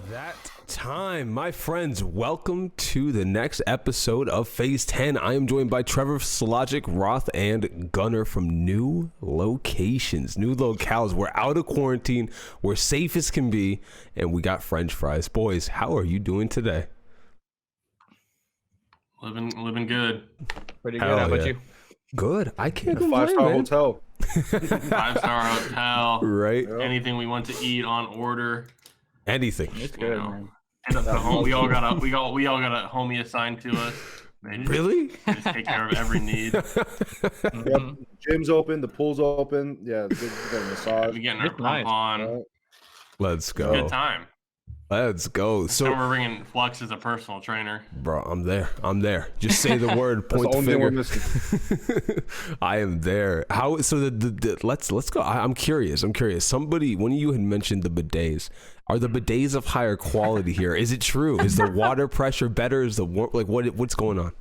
That time, my friends, welcome to the next episode of Phase 10. I am joined by Trevor, Syllogic, Roth, and Gunner from new locations, new locales. We're out of quarantine, we're safe as can be, and we got French fries. Boys, how are you doing today? Living good. Pretty good. How about you? Good. I can't complain, Five-star man. hotel. 5-star hotel. Right. Anything we want to eat on order. Anything. It's good, man. End up the home. We all got a homie assigned to us. Really? They just take care of every need. Yep. Gym's open. The pool's open. Yeah, we got a massage. We getting our It's nice. pump on. Right. Let's Good go. time. Let's go. So So, we're bringing Flux as a personal trainer. bro, I'm there. Just say the word, That's point the the only thing we're finger. missing. I am there. How? So let's go. I'm curious. Somebody, one of you had mentioned the bidets. Are the bidets of higher quality here? Is it true? Is the water pressure better? Is the what's going on?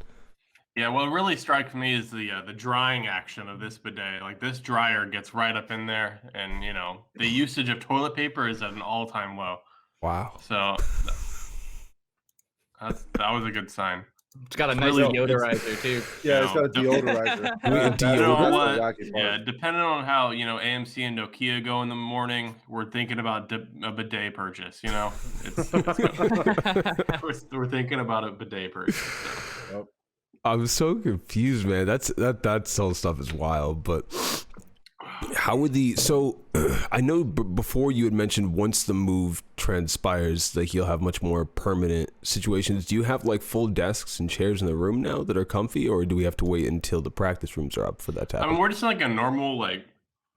Yeah, what really strikes me is the drying action of this bidet. Like this dryer gets right up in there, and the usage of toilet paper is at an all-time low. Wow. So that was a good sign. It's got a nice really- deodorizer too. Yeah, it's got a deodorizer. That's You know the what? wacky part. Yeah, depending on how AMC and Nokia go in the morning, we're thinking about a bidet purchase. We're thinking about a bidet purchase. So. I'm so confused, man. That whole stuff is wild. But how would so I know before you had mentioned once the move transpires, like you'll have much more permanent situations. Do you have like full desks and chairs in the room now that are comfy, or do we have to wait until the practice rooms are up for that to I happen? mean, we're just in like a normal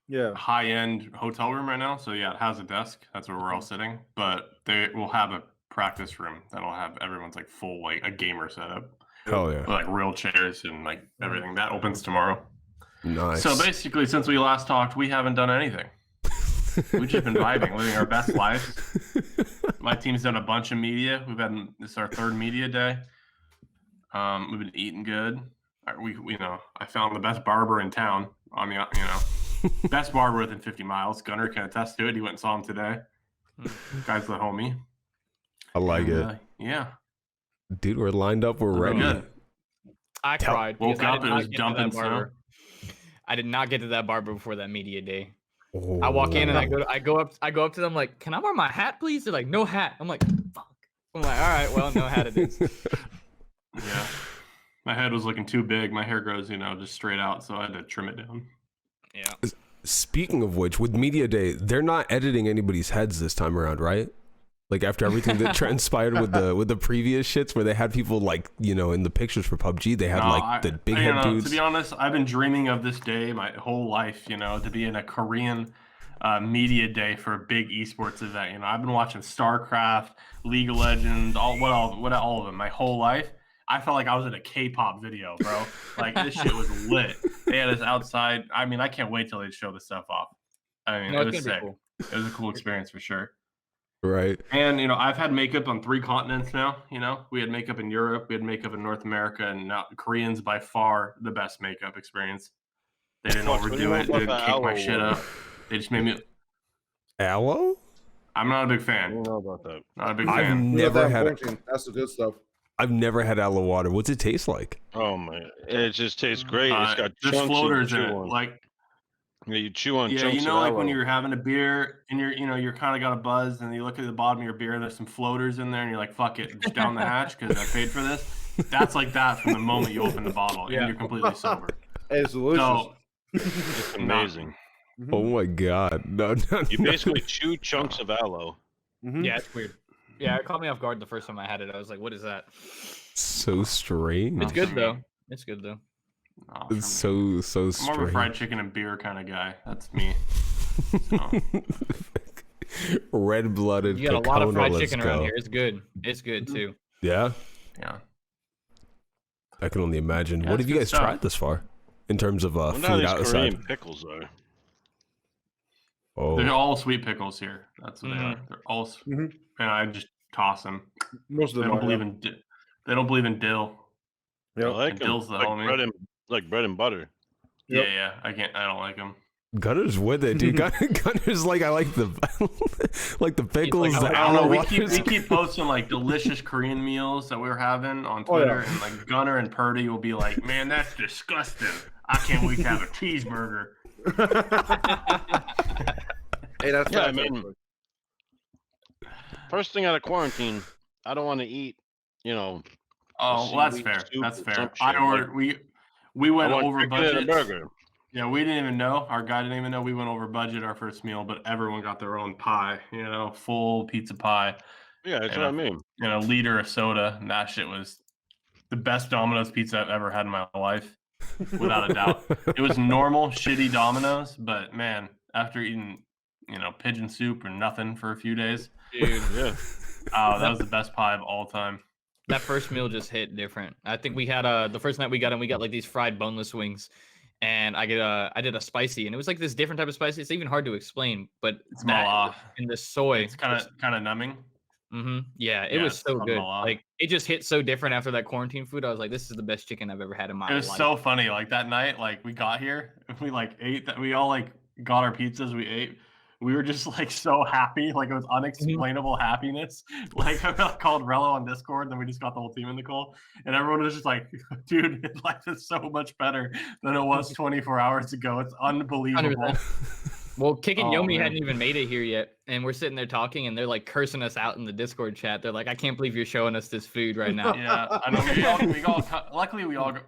Yeah. high-end hotel room right now. So yeah, it has a desk. That's where we're all sitting. But they will have a practice room that'll have everyone's like full a gamer setup. Hell yeah. With, like real chairs and like everything. That opens tomorrow. Nice. So basically, since we last talked, we haven't done anything. We've just been vibing, living our best lives. My team's done a bunch of media. This is our third media day. We've been eating good. I found the best barber in town. Best barber within 50 miles. Gunner can attest to it. He went and saw him today. Guy's the homie. I like it. Yeah. Dude, we're lined up. We're ready. Good. I cried. Woke because I up, did it not was get to dumping that barber. I did not get to that barber before that media day. Oh. I walk in and I go up to them like, "Can I wear my hat, please?" They're like, "No hat." I'm like, "Fuck." I'm like, "All right, well, no hat it is." Yeah. My head was looking too big. My hair grows, just straight out, so I had to trim it down. Yeah. Speaking of which, with Media Day, they're not editing anybody's heads this time around, right? Like after everything that transpired with the previous shits where they had people in the pictures for PUBG, they had the big head dudes. To be honest, I've been dreaming of this day my whole life, to be in a Korean media day for a big esports event. I've been watching StarCraft, League of Legends, all of them my whole life. I felt like I was in a K-pop video, bro. Like this shit was lit. They had us outside. I mean, I can't wait till they show the stuff off. I mean, No, it it's was gonna sick. be cool. It was a cool experience for sure. Right. And I've had makeup on 3 continents now. We had makeup in Europe, we had makeup in North America, and now Koreans by far the best makeup experience. They didn't overdo it. They didn't kick my shit up. They just made me. Aloe? I'm not a big I fan. don't know about that. Not a big I've fan. never had. That's the good stuff. I've never had aloe water. What's it taste like? Oh my! It just tastes great. It's got There's chunks floaters you in chew it. on. Like Yeah, you chew on yeah, chunks of like when aloe. you're having a beer and you're kind of got a buzz, and you look at the bottom of your beer and there's some floaters in there, and you're like, fuck it, just down the hatch because I paid for this. That's like that from the moment you open the bottle and you're completely sober. Hey, it's delicious. So It's amazing. Oh my god! No. You basically chew chunks of aloe. Mhm. Yeah, it's weird. Yeah, it caught me off guard the first time I had it. I was like, "What is that?" So strange. It's good though. It's good though. nah, for It's me. so I'm more of a strange. fried chicken and beer kind of guy. That's me. So, Red-blooded. You got a lot of Kekona, fried let's chicken around go. here. It's good. It's good too. Yeah, yeah. I can only imagine. Yeah, What it's have you good guys stuff. tried this far, in terms of Well, now food these outside? Korean pickles are. Oh, They're all sweet pickles here. That's what they are. Mhm. They're all, Mhm. and I just toss them. Most of They them don't are. believe in. They don't believe in dill. I Yep. like And them. dill's the homie. Like bread and butter. Yep. Yeah. I can't. I don't like them. Gunner's with it, dude. Gunner's like, I like the like the pickles. like, the I don't know. We waters. keep posting like delicious Korean meals that we were having on Twitter, and like Gunner and Purdy will be like, "Man, that's disgusting. I can't wait to have a cheeseburger." Hey, that's Yeah, I facts, mean, actually. First thing out of quarantine, I don't want to eat, Oh, well, that's seaweed fair. soup That's or fair. some I shit, ordered. We I went want over chicken and a budget. burger. Yeah, we didn't even know. Our guy didn't even know we went over budget our first meal, but everyone got their own pie. Full pizza pie. Yeah, that's and what I a, mean. and a liter of soda. And that shit was the best Domino's pizza I've ever had in my life, without a doubt. It was normal, shitty Domino's, but man, after eating, pigeon soup or nothing for a few days, Dude, Yeah. that was the best pie of all time. that first meal just hit different. I think we had the first night we got like these fried boneless wings, and I did a spicy, and it was like this different type of spicy. It's even hard to explain, but It's that Malach. and the soy, It's kind of numbing. yeah, it Yeah, was it's so called good. Malach. Like it just hit so different after that quarantine food. I was like, this is the best chicken I've ever had in my It life. was so funny. Like that night, like we got here, we like ate that. We all like got our pizzas. We ate. We were just like so happy. Like it was unexplainable happiness. Like I called Rello on Discord, and then we just got the whole team in the call, and everyone was just like, "Dude, life is so much better than it was 24 hours ago. It's unbelievable." 100%. Well, Kick and Oh, Yomi man. hadn't even made it here yet, and we're sitting there talking, and they're like cursing us out in the Discord chat. They're like, "I can't believe you're showing us this food right now." Yeah, I know. We all luckily we all got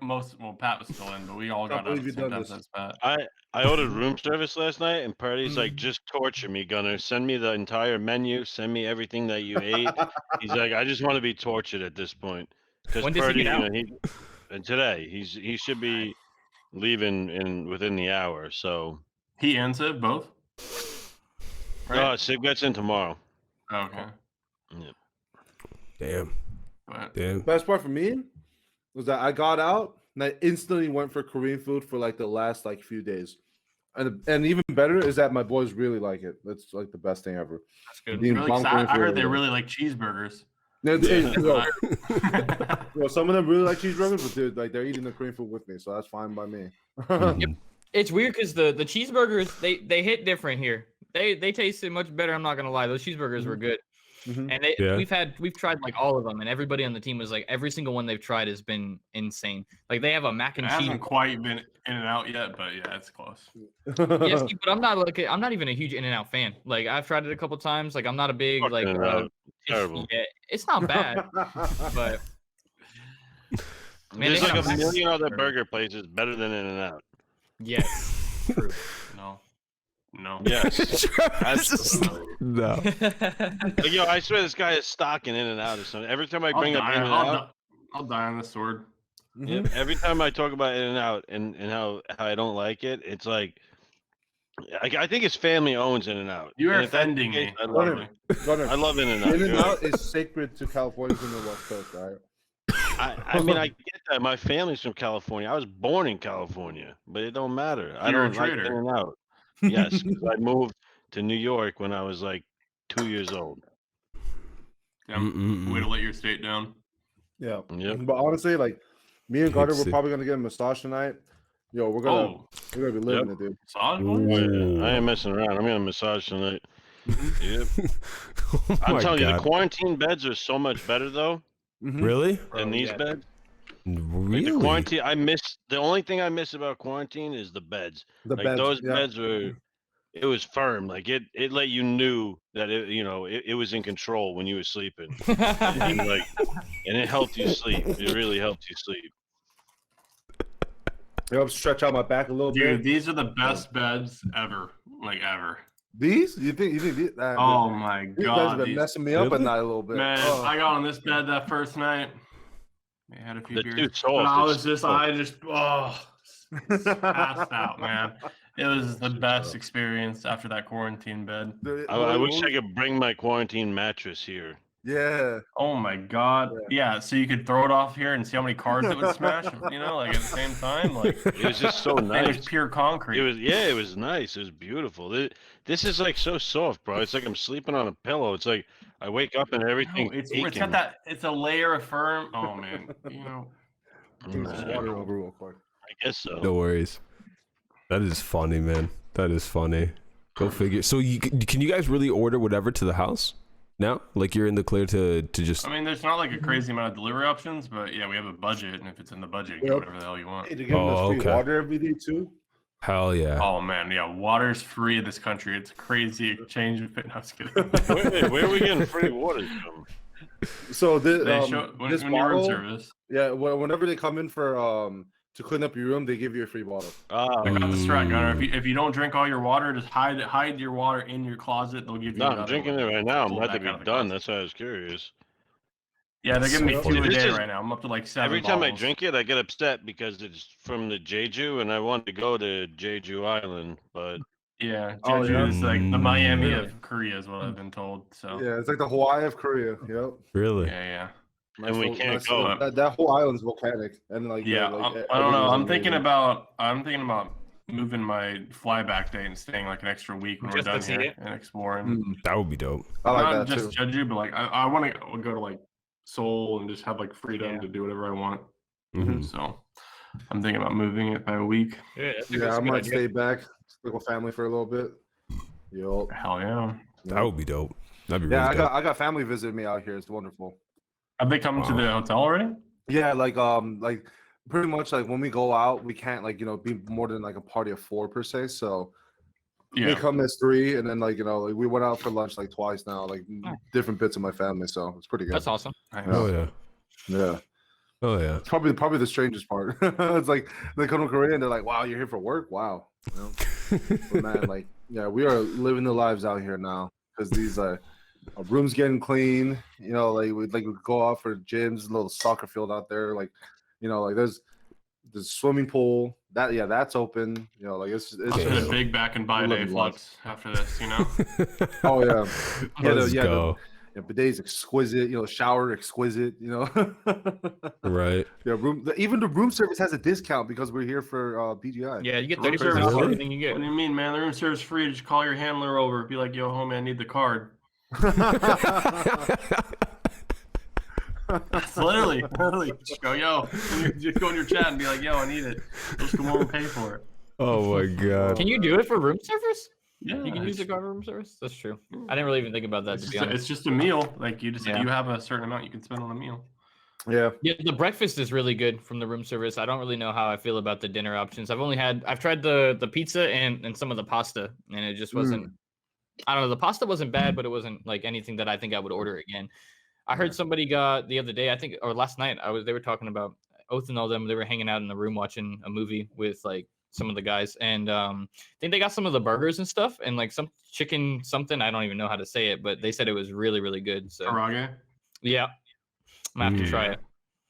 Pat was still in, but we all got out at the same time as Pat. I ordered room service last night, and Purdy's like, just torture me, Gunner. Send me the entire menu. Send me everything that you ate. He's like, I just want to be tortured at this point. Because When does he Purdy, get out? and today he should be leaving within the hour. So He and Sid both. Sid gets in tomorrow. Okay. Damn. But Damn. Best part for me was that I got out and I instantly went for Korean food for like the last like few days. And even better is that my boys really like it. That's like the best thing ever. That's good. Being really, bummed I in for heard they it. really like cheeseburgers. Some of them really like cheeseburgers, but dude, like they're eating the Korean food with me, so that's fine by me. It's weird because the cheeseburgers they hit different here. They tasted much better. I'm not gonna lie. Those cheeseburgers were good, Mhm. and we've tried like all of them, and everybody on the team was like every single one they've tried has been insane. Like they have a mac It and cheese. hasn't quite been in and out yet, but yeah, it's close. Yes, but I'm not even a huge In-N-Out fan. Like I've tried it a couple times. Like I'm not a big Fuck like In-N-Out. Terrible. yeah, it's not bad, but man, There's they like have a million other burger. burger places better than In-N-Out. Yes, true. No. Yes. Absolutely. No. Like, yo, I swear this guy is stock in In-N-Out or something. Every time I bring up In-N-Out, I'll die on the sword. yeah, every time I talk about In-N-Out and how I don't like it, it's like I think his family owns In-N-Out. You are And if that's the offending case, me. I love Gunner. it. Gunner, I love In-N-Out. In-N-Out is sacred to Californians in the West Coast, right? I mean, I get that. My family's from California. I was born in California, but it don't matter. I You're a don't like traitor. In-N-Out. Yes, 'cause I moved to New York when I was like 2 years old. Way to let your state down. Yeah. Yep. But honestly, like me and Carter, we're Oopsie. probably gonna get a massage tonight. Yo, we're gonna be living it, dude. Massage Oh, boys? yeah. I ain't messing around. I'm gonna massage tonight. Yep. Oh I'm my telling you, the God. quarantine beds are so much better though Really? than these yeah. beds. Like Really? the quarantine, the only thing I miss about quarantine is the beds. The Like beds, those yeah. beds were, it was firm. Like it let you knew that it was in control when you were sleeping, and it helped you sleep. It really helped you sleep. Help stretch out my back a little Dude, bit. these are the best beds ever. Like ever. These? You think these? Oh my These guys god. have been these- messing me up at Really? night a little bit. Man, Oh. I got on this bed that first night. I had a few The beers. dude's But soft. I It's was just, soft. passed out, man. It was the best experience after that quarantine bed. I wish I could bring my quarantine mattress here. Yeah. Oh my god. Yeah, so you could throw it off here and see how many cars it would smash, like at the same time. Like It was just so it nice. was pure concrete. It was nice. It was beautiful. This is like so soft, bro. It's like I'm sleeping on a pillow. It's like I wake up and everything. No, it's got that. It's a layer of firm. Oh man, Drink some water over real quick. I guess so. No worries. That is funny, man. That is funny. Go figure. So can you guys really order whatever to the house now? Like you're in the clear to just. I mean, there's not like a crazy amount of delivery options, but yeah, we have a budget, and if it's in the budget, you can get whatever the hell you want. Hey, to give us free water every day too. Hell yeah. Oh man, yeah, water's free in this country. It's crazy exchange of fit. No, I was kidding. Where are we getting free water from? So this when you're room service. Yeah, whenever they come in for to clean up your room, they give you a free bottle. I got the strat, Gunner. If you don't drink all your water, just hide your water in your closet. They'll give you. No, I'm drinking it right now. I'm about to be done. That's why I was curious. Yeah, they're giving me 2 a day right now. I'm up to like 7 Every time I bottles. drink it, I get upset because it's from the Jeju, and I want to go to Jeju Island, but yeah, Jeju is like the Miami of Korea, is what I've been told. So yeah, it's like the Hawaii of Korea. Yep. Really? Yeah. and we can't go. That whole island's volcanic, and like Yeah, I don't know. I'm thinking about moving my flyback date and staying like an extra week when we're done here and exploring. That would be dope. I like Not that just too. Jeju, but like I want to go to like Seoul and just have like freedom to do whatever I want. Mhm. So I'm thinking about moving it by a week. Yeah, I might stay back, stick with family for a little bit. Yo, Hell yeah. That would be dope. That'd be yeah, really dope. I got family visiting me out here. It's wonderful. Have they come to the hotel already? Yeah, like pretty much like when we go out, we can't like be more than like a party of 4 per se. So they Yeah. come as 3, and then like like we went out for lunch like twice now, like different bits of my family. So it's pretty good. That's awesome. Oh yeah. Yeah, Oh yeah. it's probably the strangest part. It's like they come to Korea and they're like, "Wow, you're here for work? Wow." But man, like we are living the lives out here now because these our rooms getting clean. Like we go out for gyms, a little soccer field out there. Like like there's swimming pool that's open. Like it's a big back and buy day flux after this. oh yeah. Let's go. Bidet's exquisite. Shower exquisite. Right. Yeah, even the room service has a discount because we're here for PGI. Yeah, you get Room 30% service, off really? everything you What get. do you mean, man? The room service free. Just call your handler over. Be like, yo, homie, I need the card. It's literally. Just go, yo. Just go in your chat and be like, yo, I need it. Just come over and pay for it. Oh my god. Can you do it for room service? Yeah, You can use the card for room service? That's true. I didn't really even think about that, to be honest. It's just a meal. Like you Yeah. have a certain amount you can spend on a meal. Yeah. Yeah, the breakfast is really good from the room service. I don't really know how I feel about the dinner options. I've tried the pizza and some of the pasta, and it just wasn't. I don't know. The pasta wasn't bad, but it wasn't like anything that I think I would order again. I heard somebody got the other day, I think, or last night. They were talking about Oath and all them. They were hanging out in the room watching a movie with like some of the guys, and I think they got some of the burgers and stuff, and like some chicken something. I don't even know how to say it, but they said it was really, really good. So Karage. yeah, I'm gonna have to try it.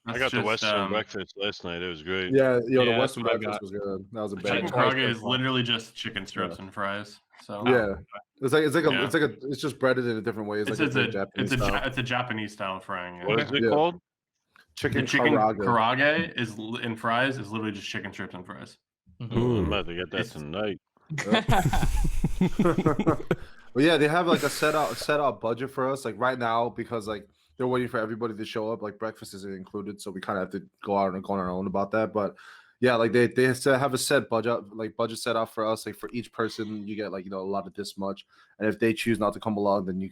I got the Western breakfast last night. It was great. Yeah, the Yeah, Western that's what I breakfast was good. That was a Chicken bad. karage is literally just chicken strips and fries. So Yeah, it's just breaded in a different way. It's like Japanese style. it's a Japanese style frying. Yeah. What is it Yeah. called? The chicken karage is in fries is literally just chicken strips and fries. I'm about to get that tonight. Well, yeah, they have like a set out budget for us. Like right now, because like they're waiting for everybody to show up. Like breakfast isn't included, so we kind of have to go out and go on our own about that. But yeah, like they have a set budget set out for us. Like for each person, you get like a lot of this much, and if they choose not to come along, then you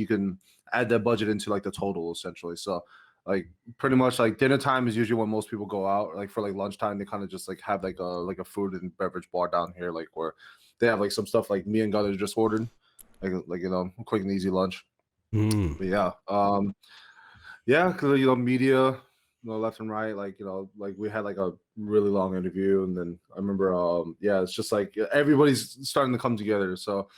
can add that budget into like the total essentially. So like pretty much like dinner time is usually when most people go out. Like for like lunchtime, they kind of just like have like a food and beverage bar down here, like where they have like some stuff like me and Gunner just ordered, like quick and easy lunch. But yeah, because media, left and right, like like we had like a really long interview, and then I remember, it's just like everybody's starting to come together. So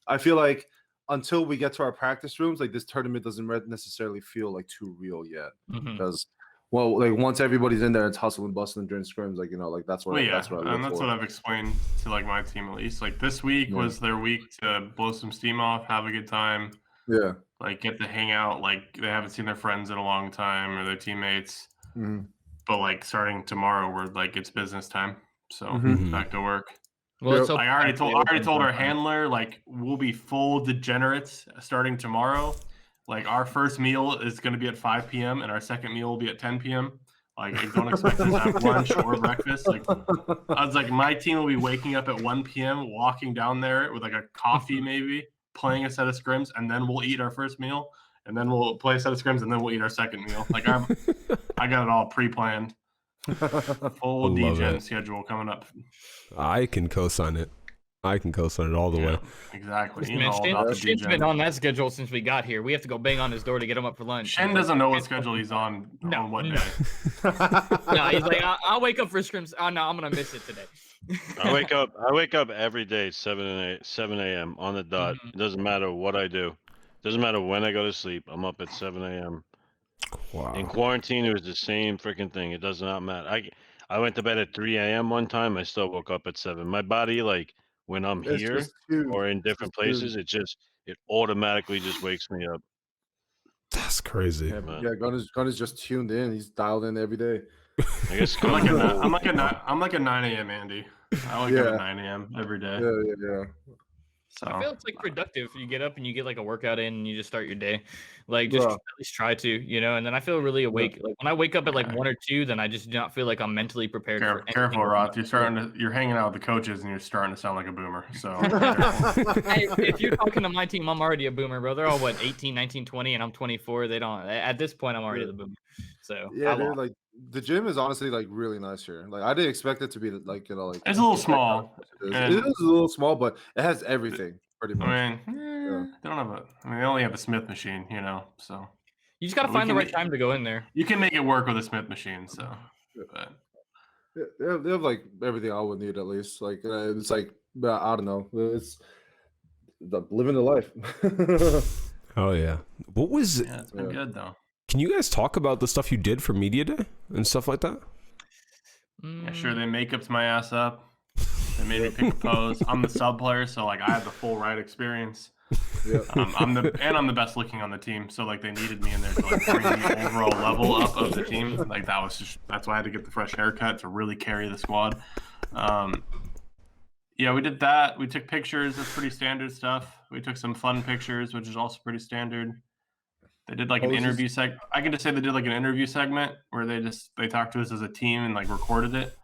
I feel like until we get to our practice rooms, like this tournament doesn't necessarily feel like too real yet, because like once everybody's in there, it's hustling and bustling during scrims, like like that's what that's what I've explained to like my team at least. Like this week was their week to blow some steam off, have a good time. Yeah. Like get to hang out, like they haven't seen their friends in a long time or their teammates. But like starting tomorrow, we're like it's business time, so back to work. Well, I already told our handler like we'll be full degenerates starting tomorrow. Like our first meal is going to be at 5 p.m. and our second meal will be at 10 p.m. Like, don't expect us to have lunch or breakfast. Like, I was like, my team will be waking up at 1 p.m., walking down there with like a coffee maybe, playing a set of scrims, and then we'll eat our first meal, and then we'll play a set of scrims, and then we'll eat our second meal. Like, I got it all pre-planned. Full degen schedule coming up. I can co-sign it. I can co-sign it all the way. Exactly. You Man, know all about the Shin's been degen. on that schedule since we got here. We have to go bang on his door to get him up for lunch. Shin doesn't know what schedule he's on what day. No, he's like, I'll wake up for scrims. Oh no, I'm gonna miss it today. I wake up every day 7 a.m. on the dot. It doesn't matter what I do. It doesn't matter when I go to sleep. I'm up at 7 a.m. Wow. In quarantine, it was the same freaking thing. It does not matter. I went to bed at 3 a.m. one time. I still woke up at 7. My body, like, when I'm It's here just tuned. or in different places, it automatically just wakes me up. That's crazy. Yeah, Gunner's just tuned in. He's dialed in every day. I guess I'm like a 9 a.m. Andy. I wake up at 9 a.m. every day. Yeah. So I feel it's like productive. You get up and you get like a workout in and you just start your day. Like just at least try to, you know, and then I feel really awake. Like when I wake up at like 1 or 2, then I just do not feel like I'm mentally prepared for anything. Careful, Roth. You're hanging out with the coaches and you're starting to sound like a boomer. So Hey, if you're talking to my team, I'm already a boomer, bro. They're all what 18, 19, 20, and I'm 24. They don't at this point I'm already the boomer. So yeah, dude, like the gym is honestly like really nice here. Like I didn't expect it to be like, you know, like it's a little small. It is a little small, but it has everything pretty much. I mean, they don't have they only have a Smith machine, you know. So you just gotta find the right time to go in there. You can make it work with a Smith machine. So, but they have like everything I would need at least. Like it's like I don't know. It's living the life. Oh yeah. What was? Yeah, it's been good though. Can you guys talk about the stuff you did for Media Day and stuff like that? Yeah, sure. They make-ups my ass up. They made me pick a pose. I'm the sub player, so like I have the full ride experience. Yeah. I'm the best looking on the team, so like they needed me in there to like bring the overall level up of the team. Like that's why I had to get the fresh haircut to really carry the squad. Yeah, we did that. We took pictures. That's pretty standard stuff. We took some fun pictures, which is also pretty standard. They did like an interview segment. I can just say they did like an interview segment where they talked to us as a team and like recorded it.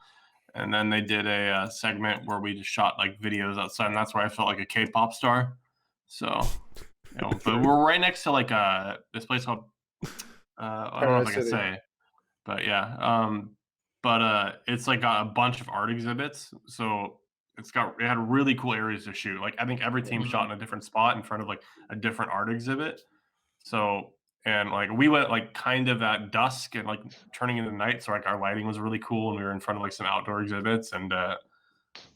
And then they did a segment where we just shot like videos outside, and that's where I felt like a K-pop star. So, you know, but we're right next to like this place called I don't know if I can say, but yeah, it's like got a bunch of art exhibits. So it had really cool areas to shoot. Like I think every team shot in a different spot in front of like a different art exhibit. So. And like we went like kind of at dusk and like turning into night, so like our lighting was really cool, and we were in front of like some outdoor exhibits, and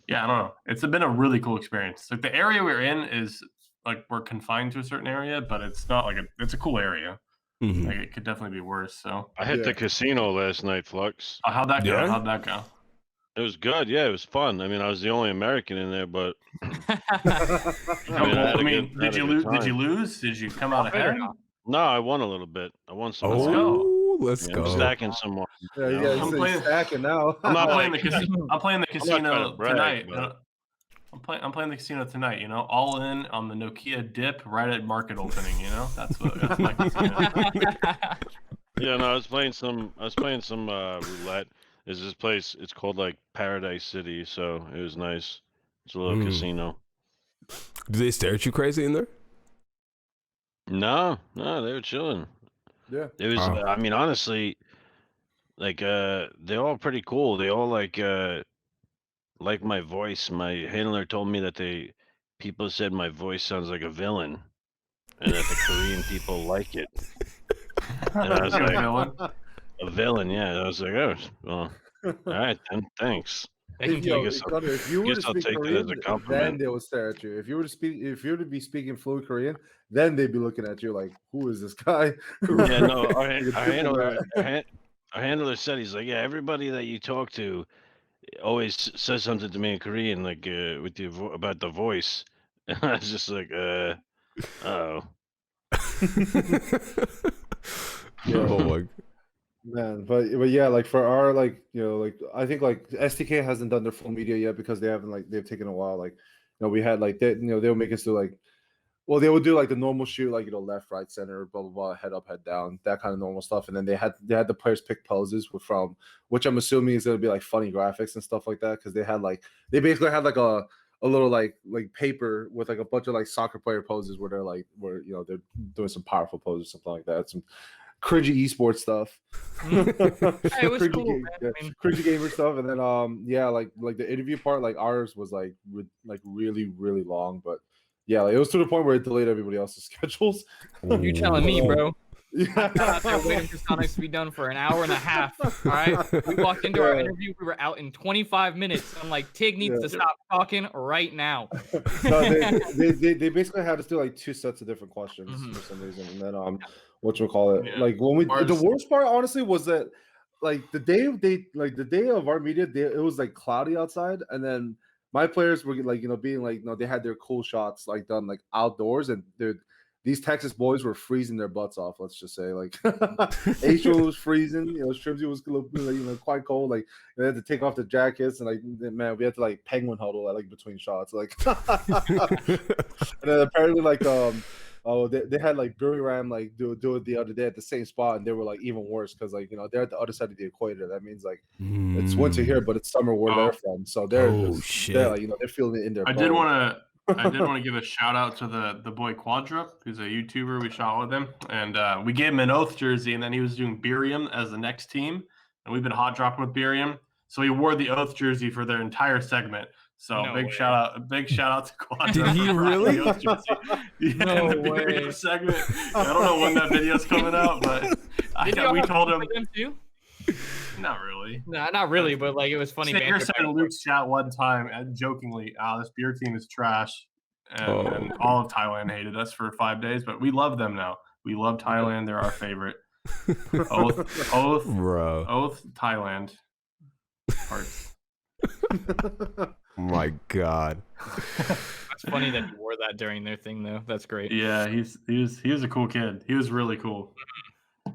yeah, I don't know. It's been a really cool experience. Like the area we're in is like we're confined to a certain area, but it's not like it's a cool area. Mm-hmm. Like it could definitely be worse. So I hit the casino last night, Flux. How'd that go? Yeah? How'd that go? It was good. Yeah, it was fun. I mean, I was the only American in there, but I mean, did you lose? Did you lose? Did you come out ahead? No, I won a little bit. I won some. Let's go. I'm stacking some more. Yeah, I'm stacking now. I'm playing the casino brag, tonight. I'm playing the casino tonight. You know, all in on the Nokia dip right at market opening. You know, that's my casino. Yeah, no, I was playing some roulette. There's this place. It's called like Paradise City, so it was nice. It's a little casino. Do they stare at you crazy in there? No, they were chilling. Yeah, it was. I mean, honestly, like they're all pretty cool. They all like my voice. My handler told me that people said my voice sounds like a villain, and that the Korean people like it. And I was like, a villain, yeah. I was like, oh, well, all right, then, thanks. If you were to I'll speak take Korean, that as a compliment. then they will stare at you. If you were to be speaking fluent Korean, then they'd be looking at you like, "Who is this guy?" Yeah, no. Our handler said, he's like, yeah, everybody that you talk to always says something to me in Korean, like about the voice. And I was just like, oh. Yeah. Oh my. Man, but yeah, like for our like like I think like STK hasn't done their full media yet because they've taken a while. Like we had like that they'll make us do like Well, they would do like the normal shoot, like left, right, center, blah blah blah, head up, head down, that kind of normal stuff. And then they had the players pick poses from which I'm assuming is gonna be like funny graphics and stuff like that, because they basically had like a little like paper with like a bunch of like soccer player poses where they're doing some powerful poses, something like that. Some cringy esports stuff. It was cool, man. Cringy gamer stuff. And then like the interview part, like ours was like really, really long, but yeah, like, it was to the point where it delayed everybody else's schedules. You telling me, bro? Yeah. I was out there waiting for Sonics to be done for an hour and a half. All right, we walked into our interview. We were out in 25 minutes. I'm like, Tig needs to stop talking right now. No, they basically had us do like 2 sets of different questions for some reason, and then whatchamacallit, Yeah. like when the worst part honestly was that like the day of our media, it was like cloudy outside, and then my players were like being like they had their cool shots like done like outdoors, and these Texas boys were freezing their butts off. Let's just say, like, H1 was freezing. Strimsy was quite cold. Like, they had to take off the jackets, and like, man, we had to like penguin huddle like between shots. Like, and then apparently like they had like Burry Ram like do it the other day at the same spot, and they were like even worse because like they're at the other side of the equator. That means like it's winter here, but it's summer where they're from. So they're they're like they're feeling it in their. I did want to give a shout out to the boy Quadrup, who's a YouTuber. We shot with him, and we gave him an Oath jersey, and then he was doing Birium as the next team, and we've been hot dropping with Birium. So he wore the Oath jersey for their entire segment. So big shout out to Quadrup. Did he really? No the Birium segment. I don't know when that video's coming out, but we told him. Too? Not really. No, not really, but like it was funny. Stinger said in Luke's chat one time, jokingly, this beer team is trash, and all of Thailand hated us for 5 days, but we love them now. We love Thailand; they're our favorite. Oath, bro. Oath, Thailand. Hearts. My God. It's funny that he wore that during their thing, though. That's great. Yeah, he was a cool kid. He was really cool.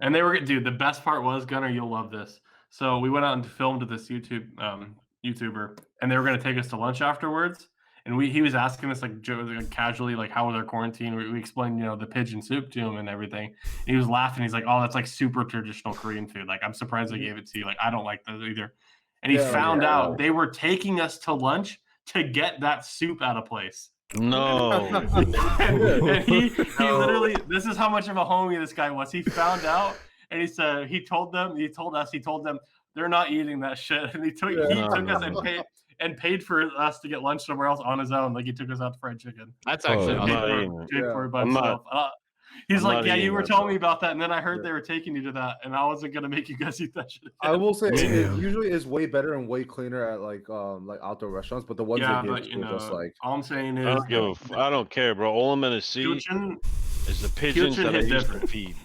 And they were, dude, the best part was, Gunner, you'll love this. So we went out and filmed with this YouTuber, and they were going to take us to lunch afterwards. And he was asking us like casually, like, how was our quarantine? We explained, the pigeon soup to him and everything. And he was laughing. He's like, oh, that's like super traditional Korean food. Like, I'm surprised they gave it to you. Like, I don't like those either. And he found out they were taking us to lunch to get that soup out of place. No. and he literally, this is how much of a homie this guy was. He found out, and he told them they're not eating that shit. And he took us and paid for us to get lunch somewhere else on his own. Like, he took us out to fried chicken. That's actually He's like, yeah, you were telling me about that, and then I heard they were taking you to that, and I wasn't gonna make you guys eat that shit again. I will say it usually is way better and way cleaner at like outdoor restaurants, but the ones they give were just like. All I'm saying is, I don't care, bro. All I'm gonna see is the pigeons that I used to feed.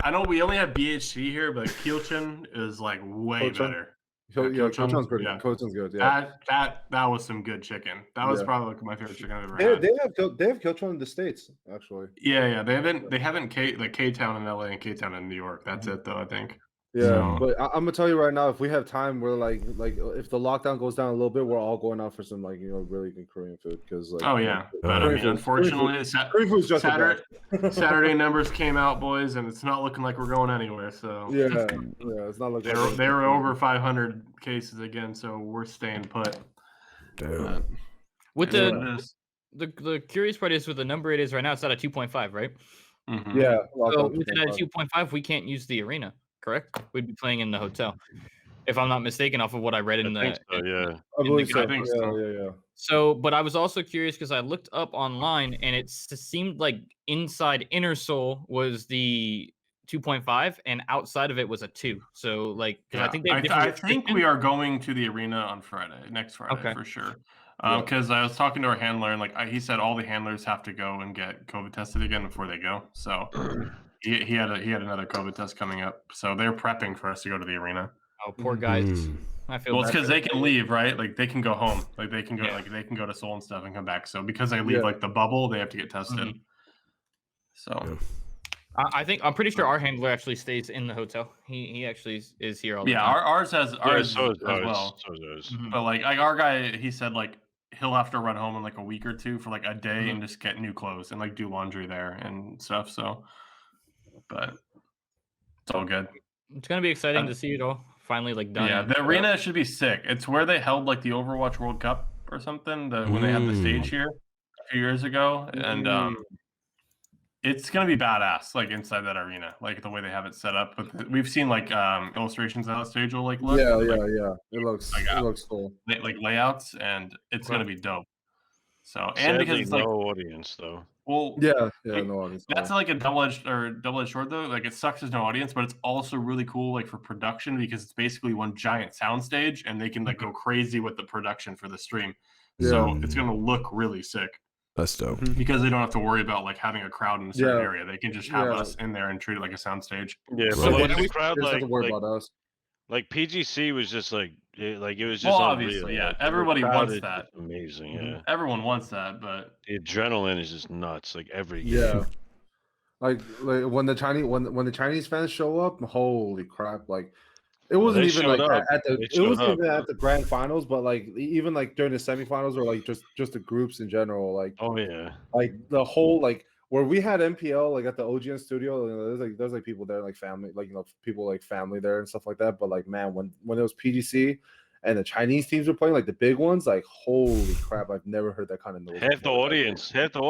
I know we only have BHC here, but Kielchen is like way better. Kielchen's pretty good. Kielchen's good. Yeah, that was some good chicken. That was probably my favorite chicken I've ever had. They have Kielchen in the States, actually. Yeah. They haven't K-Town in LA and K-Town in New York. That's it though, I think. Yeah, but I'm gonna tell you right now, if we have time, we're like if the lockdown goes down a little bit, we're all going out for some really good Korean food because like. Oh yeah, but I mean, unfortunately, Saturday numbers came out, boys, and it's not looking like we're going anywhere. So yeah, it's not looking. They were over 500 cases again, so we're staying put. With the curious part is with the number it is right now, it's at a 2.5, right? Mm-hmm. Yeah. So with it at a 2.5, we can't use the arena. Correct? We'd be playing in the hotel, if I'm not mistaken, off of what I read in I think so. Yeah. So, but I was also curious because I looked up online, and it seemed like inside Inner Soul was the 2.5, and outside of it was a 2. So, like, I think I think we are going to the arena on next Friday for sure. Because I was talking to our handler, and like he said, all the handlers have to go and get COVID tested again before they go. So. He had another COVID test coming up, so they're prepping for us to go to the arena. Oh, poor guys! I feel. Well, it's because they can leave, right? Like they can go home, like they can go, they can go to Seoul and stuff and come back. So because they leave like the bubble, they have to get tested. Mm-hmm. So, I think I'm pretty sure our handler actually stays in the hotel. He actually is here all the time. Ours as well. But like our guy, he said like he'll have to run home in like a week or two for like a day Mhm. and just get new clothes and like do laundry there and stuff. So, but it's all good. It's gonna be exciting to see it all finally like done. Yeah, and the set up. arena should be sick. It's where they held like the Overwatch World Cup or something. When they had the stage here a few years ago, and it's gonna be badass, like inside that arena, like the way they have it set up. But we've seen like illustrations of how the stage will like look. Yeah, like, yeah. It looks cool. like layouts, and it's gonna be dope. So and Sadly, because it's like no audience though. well, Yeah, like, no audience. that's like a double-edged sword though. Like it sucks there's no audience, but it's also really cool like for production because it's basically one giant soundstage and they can like go crazy with the production for the stream. So it's gonna look really sick. That's dope. Because they don't have to worry about like having a crowd in a certain Yeah. area. They can just have us in there and treat it like a soundstage. Yeah, Right. but like They the crowd, just have to worry like about us. like PGC was just like it was just Well, unreal. obviously, yeah. Like, the Everybody crowd wants is that. just amazing, yeah. Everyone wants that, but The adrenaline is just nuts. Like every game. Yeah. Like when the Chinese fans show up, holy crap! Like it wasn't they even showed like up. at the They it showed wasn't up, even bro. at the grand finals, but like even like during the semifinals or like just the groups in general, like Oh yeah. like the whole like where we had MPL like at the OGN studio, you know, there's like people there like family, like you know people like family there and stuff like that. But like man, when it was PGC and the Chinese teams were playing like the big ones, like holy crap, I've never heard that kind of noise. Half the before.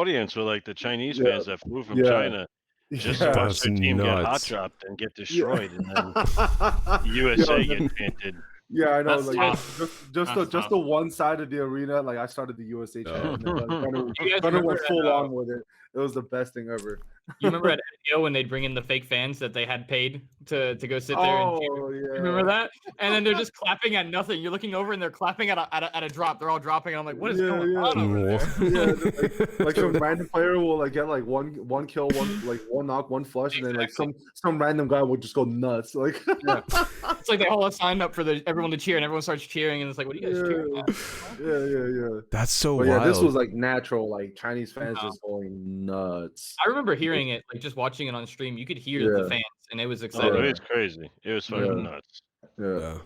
audience were like the Chinese Yeah. fans that flew from Yeah. China just to Yeah. watch That's their team get hot nuts. dropped and get destroyed, and then Yeah. USA Yeah, get chanted. Yeah, I know. That's Like tough. just That's the tough. one side of the arena, like I started the USA chant, and then You guys Gunner remember went that, full on with it. It was the best thing ever. You remember at NPO when they'd bring in the fake fans that they had paid to go sit there and cheer? Oh yeah. Remember that? And then they're just clapping at nothing. You're looking over and they're clapping at a drop. They're all dropping. And I'm like, what is going on over there? Yeah, like some random player will like get like one kill, one knock, one flush, and then like some random guy will just go nuts. Like It's like they all signed up for everyone to cheer, and everyone starts cheering, and it's like, what are you guys cheering at? yeah. That's so But wild. yeah, this was like natural, like Chinese fans just going nuts. I remember hearing it, like just watching it on stream. You could hear the fans, and it was Oh, exciting. it was crazy. It was fucking nuts. Yeah. Yeah.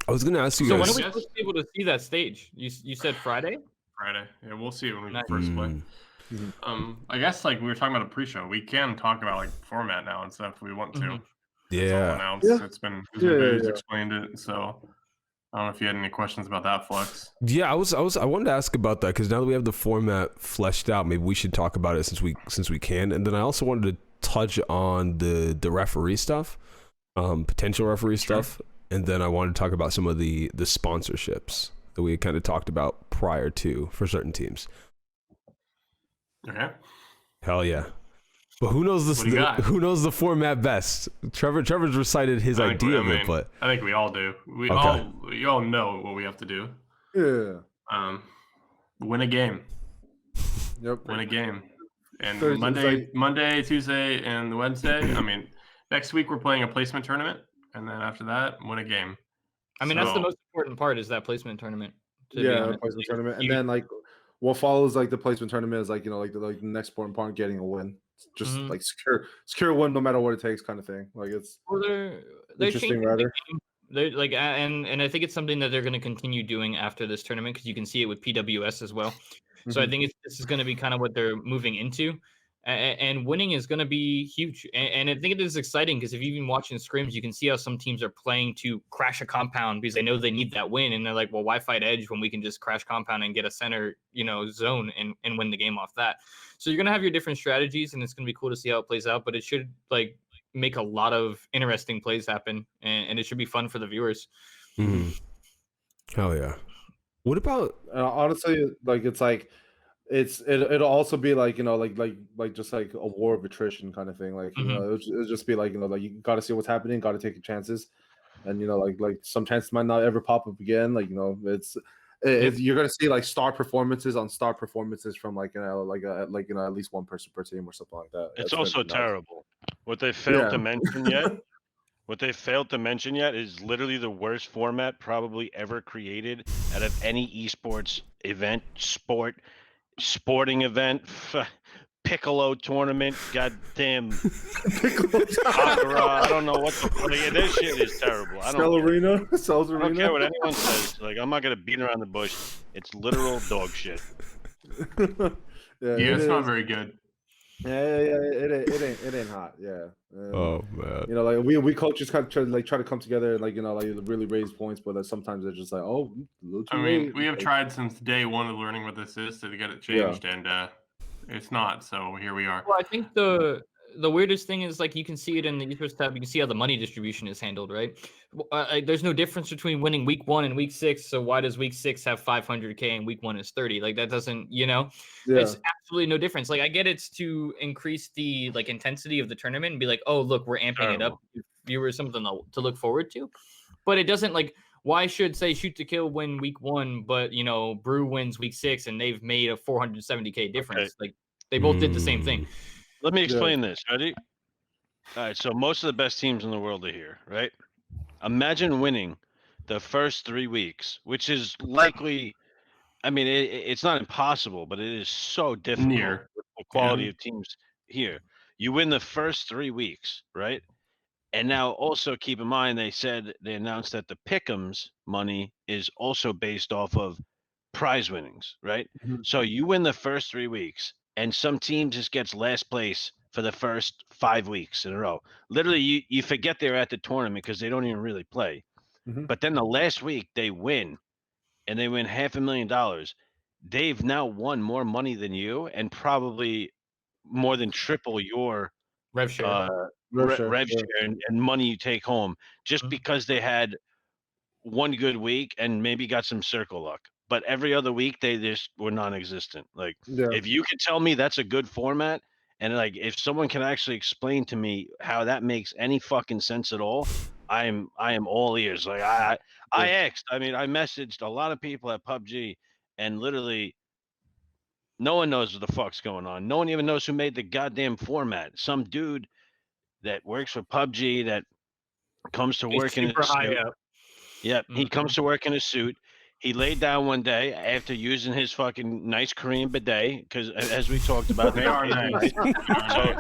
I was gonna ask you So when guys. are we supposed to be able to see that stage? You said Friday? Friday. Yeah, we'll see it when we Nice. first play. I guess like we were talking about a pre-show. We can talk about like format now and stuff if we want to. Mhm. It's all Yeah. announced. Yeah. It's been Yeah. explained it. So I don't know if you had any questions about that, Flux. Yeah, I wanted to ask about that because now that we have the format fleshed out, maybe we should talk about it since we can. And then I also wanted to touch on the referee stuff, potential referee stuff, and then I wanted to talk about some of the sponsorships that we kind of talked about prior to for certain teams. Okay. Hell yeah. But who knows What do you got? who knows the format best? Trevor's recited his idea of it, but I think we all do. We Okay. all know what we have to do. Yeah. Win a game. Yep. Win a game. And Thursday, Monday, Tuesday, and Wednesday. I mean, next week we're playing a placement tournament, and then after that, win a game. I mean, that's the So- most important part is that placement tournament. to be Yeah, honest. placement tournament, and You- then like what follows like the placement tournament is like like the next important part, getting a win. Just Mhm. like secure a win no matter what it takes, kind of thing. Like it's Well, they're interesting, changing the rather. game. They're like, and I think it's something that they're going to continue doing after this tournament because you can see it with PWS as well. So I Mhm. think this is going to be kind of what they're moving into, and winning is going to be huge. And I think it is exciting because if you've been watching scrims, you can see how some teams are playing to crash a compound because they know they need that win, and they're like, well, why fight edge when we can just crash compound and get a center, zone and win the game off that. So you're going to have your different strategies, and it's going to be cool to see how it plays out. But it should like make a lot of interesting plays happen, and it should be fun for the viewers. Hell yeah. What about honestly, like it's like it'll also be like like just like a war of attrition kind of thing. Like it'll just be like like you got to see what's happening, got to take your chances, and like some chances might not ever pop up again. Like you're gonna see like star performances on star performances from like at least one person per team or something like that. It's That's gonna also be nice. terrible. What they failed Yeah. to mention yet. What they failed to mention yet is literally the worst format probably ever created out of any esports event, sporting event. Piccolo tournament. Goddamn. I don't know what the fuck. This shit is terrible. I don't care what anyone says. Like, I'm not gonna beat around the bush. It's literal dog shit. Yeah, it's not very good. Yeah, it ain't hot. Yeah. Oh man. You know, like we coaches kind of try to come together and really raise points, but sometimes they're just like, oh, a little too late. We have tried since day one of learning what this is to get it changed, and it's not. So here we are. Well, I think the weirdest thing is you can see it in the ethos tab. You can see how the money distribution is handled, right? There's no difference between winning week 1 and week 6. So why does week 6 have 500K and week 1 is 30? That doesn't, it's absolutely no difference. I get it's to increase the intensity of the tournament and be like, oh, look, we're amping it up. Viewers something to look forward to, but it doesn't why should say Shoot to Kill win week 1, but Brew wins week 6 and they've made a 470K difference. Okay. They both did the same thing. Let me explain this. Ready? All right. So most of the best teams in the world are here, right? Imagine winning the first 3 weeks, which is likely. I mean, it's not impossible, but it is so difficult with the quality of teams here. You win the first 3 weeks, right? And now also keep in mind, they announced that the Pick'ems money is also based off of prize winnings, right? Mhm. So you win the first 3 weeks, and some team just gets last place for the first 5 weeks in a row. Literally, you forget they're at the tournament because they don't even really play. Mhm. But then the last week they win, and they win $500,000. They've now won more money than you, and probably more than triple your Rev share. rev share and money you take home, just Mhm. because they had one good week and maybe got some circle luck. But every other week they just were non-existent. If you can tell me that's a good format, and if someone can actually explain to me how that makes any fucking sense at all, I am all ears. I asked. I mean, I messaged a lot of people at PUBG, and literally no one knows what the fuck's going on. No one even knows who made the goddamn format. Some dude that works for PUBG that comes to work in super high up. Yep, he comes to work in a suit. He laid down one day after using his fucking nice Korean bidet, because as we talked about, They are nice. So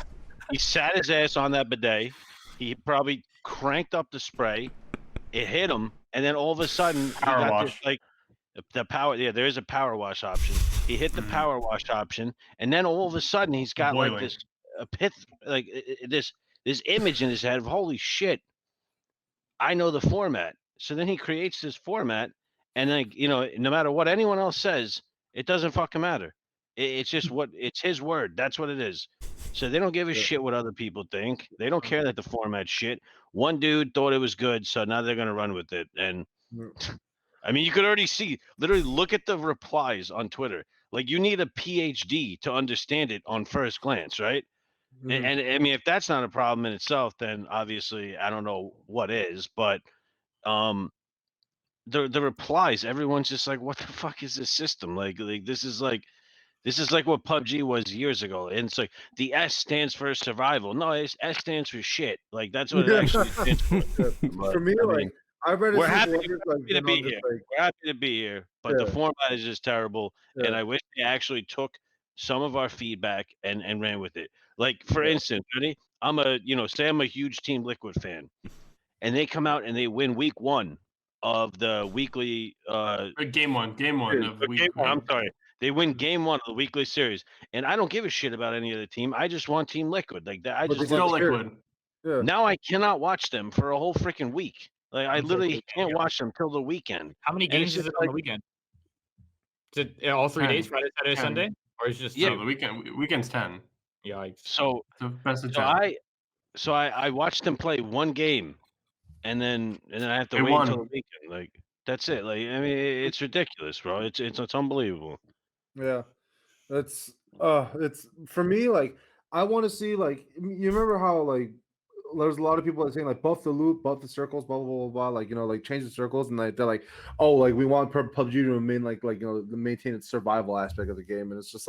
he sat his ass on that bidet. He probably cranked up the spray. It hit him, and then all of a sudden, Power wash. the power. Yeah, there is a power wash option. He hit the power wash option, and then all of a sudden, he's got Boiling. this image in his head of holy shit. I know the format. So then he creates this format, and no matter what anyone else says, it doesn't fucking matter. It's just it's his word. That's what it is. So they don't give a shit what other people think. They don't care that the format's shit. One dude thought it was good, so now they're gonna run with it. And I mean, you could already see. Literally, look at the replies on Twitter. You need a PhD to understand it on first glance, right? Mhm. And I mean, if that's not a problem in itself, then obviously I don't know what is. But the replies, everyone's just like, what the fuck is this system? This is like what PUBG was years ago. And it's like the S stands for survival. No, S stands for shit. That's what it actually stands for. But, For me, I read we're happy to be here. We're happy to be here, but the Yeah. format is just terrible. Yeah. And I wish they actually took some of our feedback and ran with it. For instance, ready? Say I'm a huge Team Liquid fan, and they come out and they win week 1 of the weekly Game one of week. I'm sorry. They win game 1 of the weekly series, and I don't give a shit about any other team. I just want Team Liquid. That I But just they Still love. liquid. Yeah. Now I cannot watch them for a whole freaking week. I literally can't watch them till the weekend. How many games is it on the weekend? Is it all 3 days, Friday, Saturday, 10. Sunday? Or is it just No, the weekend's 10. Yikes. So It's the best of 10. I watched them play one game, and then I have to They wait won. until the weekend. That's it. I mean, it's ridiculous, bro. It's unbelievable. Yeah, it's for me. I want to see you remember how there's a lot of people that saying buff the loot, buff the circles, blah blah blah blah. Change the circles, and they're like, oh, we want PUBG to remain maintain its survival aspect of the game, and it's just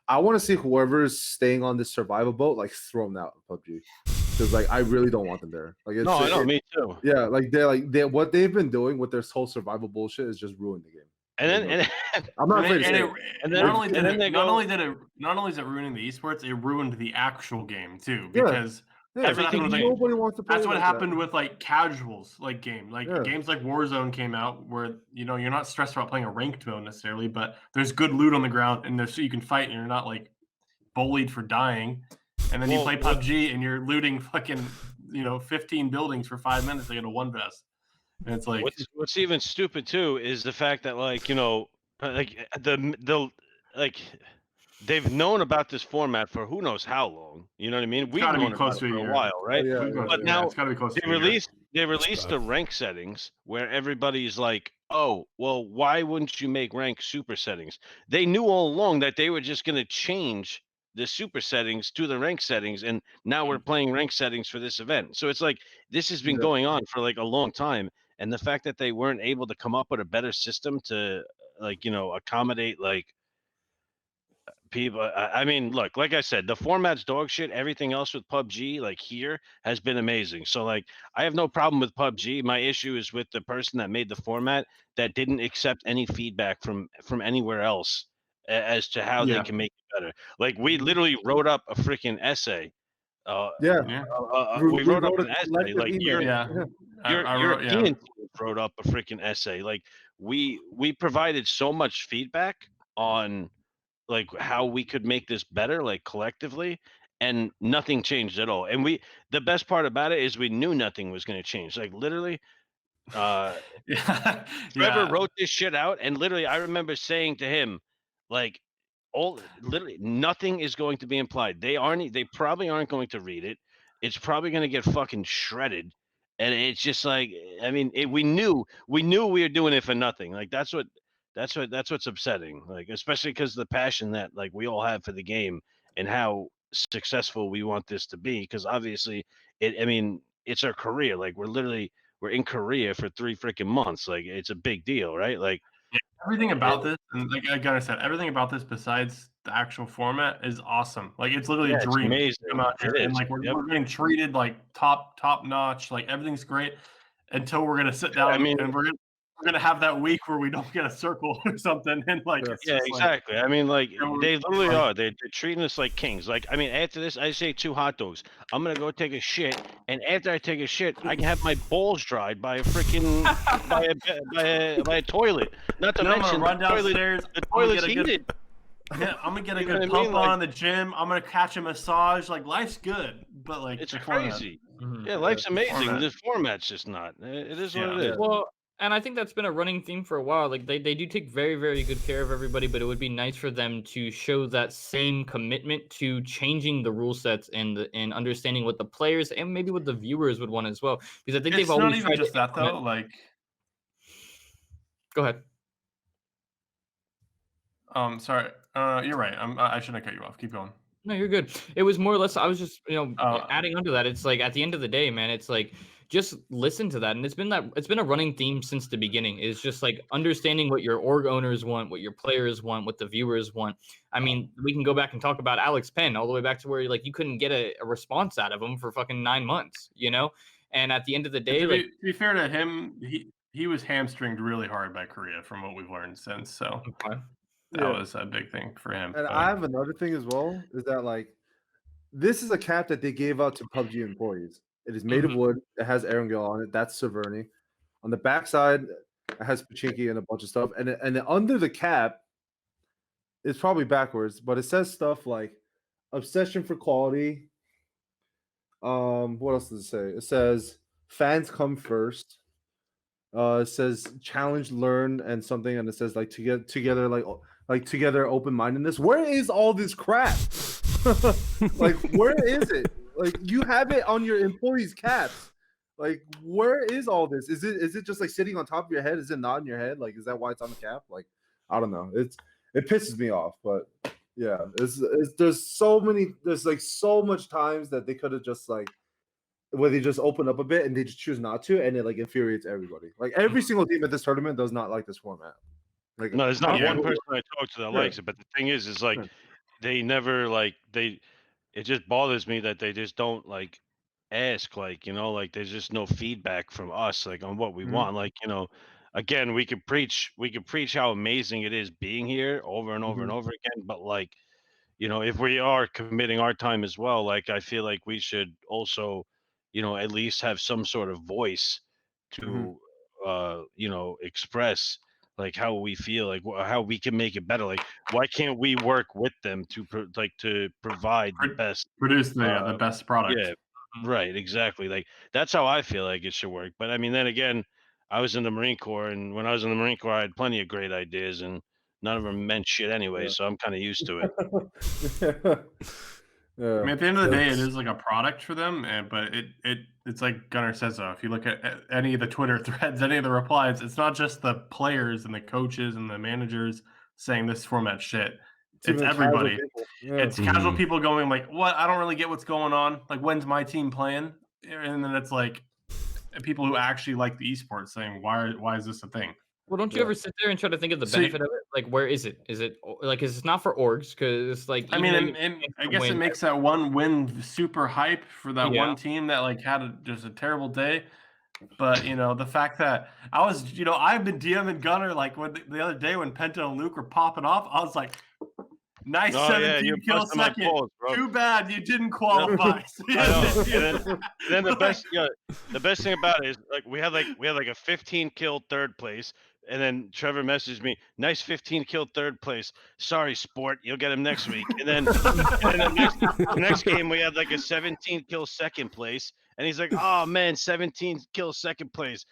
I want to see whoever is staying on this survival boat throw them out of PUBG, because I really don't want them there. It's No, I know, me too. Yeah, they're what they've been doing with their whole survival bullshit is just ruin the game. And then I'm not afraid to say it. And then- not only did and then it they not go- only did it not only is it ruining the esports, it ruined the actual game too. Yeah. Because Yeah, that's what everything- happened with like, nobody wants to play. that's what like happened that. with like casuals like game. Like Yeah. games like Warzone came out where you're not stressed about playing a ranked mode necessarily, but there's good loot on the ground and there's so you can fight and you're not like bullied for dying. And then you Well, play PUBG and you're looting fucking 15 buildings for 5 minutes to get a one vest. And it's like what's even stupid too is the fact that like like they've known about this format for who knows how long. You know what I mean? We've gotta be known close about it to a for a year. while, right? Yeah, But now it's got to be close they to a year. released the rank settings where everybody's like, oh, well, why wouldn't you make rank super settings? They knew all along that they were just going to change the super settings to the rank settings, and now we're playing rank settings for this event. So it's like this has been Yeah. going on for like a long time, and the fact that they weren't able to come up with a better system to accommodate like people. I mean, look, like I said, the format's dog shit. Everything else with PUBG, like here, has been amazing. So like, I have no problem with PUBG. My issue is with the person that made the format that didn't accept any feedback from anywhere else as to how they Yeah. can make it better. Like we literally wrote up a freaking essay. Yeah. Yeah. We wrote up a an essay. collective Like email. Yeah. your I wrote, European team wrote up a freaking essay. Like we provided so much feedback on like how we could make this better, like collectively, and nothing changed at all. And the best part about it is we knew nothing was going to change. Like literally, yeah. Trevor wrote this shit out, and literally, I remember saying to him, like, literally nothing is going to be implied. They probably aren't going to read it. It's probably going to get fucking shredded. And it's just like, I mean, we knew we were doing it for nothing. Like that's what's upsetting. Like especially because the passion that like we all have for the game and how successful we want this to be. Because obviously, it's our career. Like we're in Korea for 3 freaking months. Like it's a big deal, right? Like everything about this, and like I said, everything about this besides the actual format is awesome. Like it's literally a it's dream. amazing. Come out here It and is. like we're Yep. getting treated like top notch. Like everything's great until we're gonna sit down and we're gonna have that week where we don't get a circle or something. And like Yeah, exactly. I mean, like they literally are. They're treating us like kings. Like, I mean, after this, I say 2 hot dogs. I'm gonna go take a shit, and after I take a shit, I can have my balls dried by a freaking by a toilet. Not to I'm mention gonna run downstairs. the toilet's I'm gonna get a heated. Yeah, I'm gonna get a You know good what I pump mean? Like- on in the gym. I'm gonna catch a massage. Like life's good, but like It's the format- crazy. Mhm. Yeah, life's amazing. Format. The format's just not. It is what Yeah. it is. Well, and I think that's been a running theme for a while. Like they do take very, very good care of everybody, but it would be nice for them to show that same commitment to changing the rule sets and understanding what the players and maybe what the viewers would want as well. Because I think It's they've always not even tried just to that though. implement- Like, Go ahead. sorry. You're right. I shouldn't have cut you off. Keep going. No, you're good. It was more or less. I was just, Oh. adding onto that. It's like at the end of the day, man. It's like just listen to that, and it's been a running theme since the beginning. It's just like understanding what your org owners want, what your players want, what the viewers want. I mean, we can go back and talk about Alex Penn all the way back to where you couldn't get a response out of him for fucking 9 months, And at the end of the day, To be fair to him, he was hamstringed really hard by Korea, from what we've learned since. So okay. that was a big thing for him. And but- I have another thing as well, is that like this is a cap that they gave out to PUBG employees. It is made of wood. It has Erangel on it. That's Severny. On the backside, it has Pachinki and a bunch of stuff. And under the cap, it's probably backwards, but it says stuff like obsession for quality. What else does it say? It says fans come first. It says challenge, learn, and something, and it says like together, like together, open-mindedness. Where is all this crap? Like, where is it? Like, you have it on your employees' caps. Like, where is all this? Is it just like sitting on top of your head? Is it not in your head? Like, is that why it's on the cap? Like, I don't know. It pisses me off, but yeah, there's like so much times that they could have just like where they just open up a bit and they just choose not to, and it like infuriates everybody. Like every single team at this tournament does not like this format. Like, No, there's not Yeah. one person I talk to that likes it. But the thing is like they never like it just bothers me that they just don't like ask, like, like there's just no feedback from us like on what we want. Like, again, we could preach how amazing it is being here over and over and Mhm. over again. But like, you know, if we are committing our time as well, like I feel like we should also, you know, at least have some sort of voice to, you know, express like how we feel, like how we can make it better. Like, why can't we work with them to to provide the best? Produce the best product. Yeah, right, exactly. Like that's how I feel like it should work. But I mean, then again, I was in the Marine Corps, and when I was in the Marine Corps, I had plenty of great ideas, and none of them meant shit anyway. Yeah. So I'm kind of used to it. I mean, Yeah. at the end of the day, it That's- is like a product for them, but it's like Gunnar says though. If you look at any of the Twitter threads, any of the replies, it's not just the players and the coaches and the managers saying this format shit. It's even casual everybody. people. Yeah. It's casual Mhm. people going like, "What? I don't really get what's going on. Like, when's my team playing?" And then it's like people who actually like the esports saying, "Why is this a thing?" Well, don't you Yeah. ever sit there and try to think of the So you- benefit of it? Like, where is it? Is it like is it not for orgs? Because like, I even mean, though and, you and think I to guess it win, makes that one win super hype for that Yeah. one team that like had just a terrible day. But you know, the fact that I've been DMing Gunner like when the other day when Penta and Luke were popping off, I was like, nice Oh, yeah, 17 you're kill busting my second. balls, bro. Too bad you didn't qualify. I know. And then the Like- best, yeah, the best thing about it is like we had like a 15 kill third place, and then Trevor messaged me, "Nice 15 kill third place. Sorry, sport, you'll get him next week." And then the next game we had like a 17 kill second place, and he's like, "Oh man, 17 kill second place.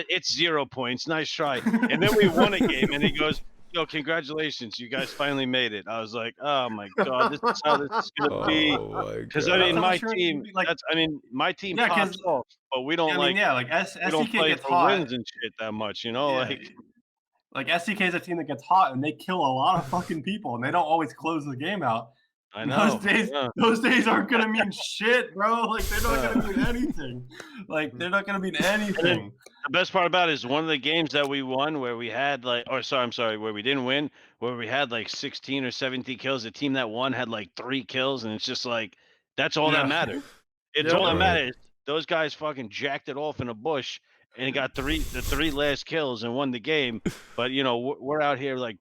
It's 0 points. Nice try." And then we won a game, and he goes, "Yo, congratulations, you guys finally made it." I was like, "Oh my god, this is how this is gonna be." Oh my Because I god. mean, I'm my sure it'd team, be like- my team Yeah, pops 'cause- off, but we don't I mean, yeah, like we don't SCK play gets for hot. wins and shit that much, you know. Yeah, like SCK is a team that gets hot and they kill a lot of fucking people and they don't always close the game out. I know. Those days aren't gonna mean shit, bro. Like they're not gonna mean anything. Like they're not gonna mean anything. The best part about it is one of the games that we won where we had like, or sorry, I'm sorry, where we didn't win, where we had like 16 or 17 kills. The team that won had like 3 kills, and it's just like that's all Yeah. that matters. It's Yeah. all that Right. matters. Those guys fucking jacked it off in a bush and got the 3 last kills and won the game. But you know, we're out here like,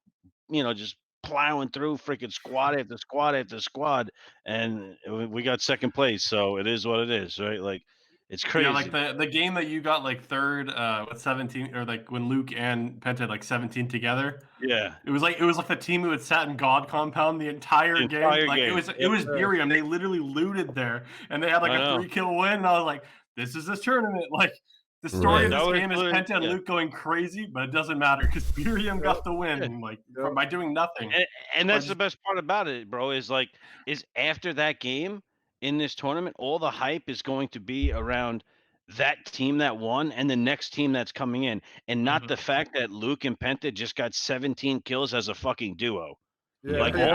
you know, just plowing through freaking squad after squad after squad, and we got second place. So it is what it is, right? Like it's crazy. Yeah, like the game that you got like third with 17, or like when Luke and Penta had like 17 together. Yeah. It was like the team who had sat in God Compound the entire The game. entire Like game. it was Burium. They literally looted there and they had like I a know. 3-kill win. And I was like, this is this tournament. Like the story Right. of That this was game is literally- Penta and yeah. Luke going crazy, but it doesn't matter because Burium got the win, like Yeah. by doing nothing. And that's just- the best part about it, bro, is like after that game in this tournament, all the hype is going to be around that team that won and the next team that's coming in, and not Mhm. the fact that Luke and Penta just got 17 kills as a fucking duo. Yeah. Like Yeah.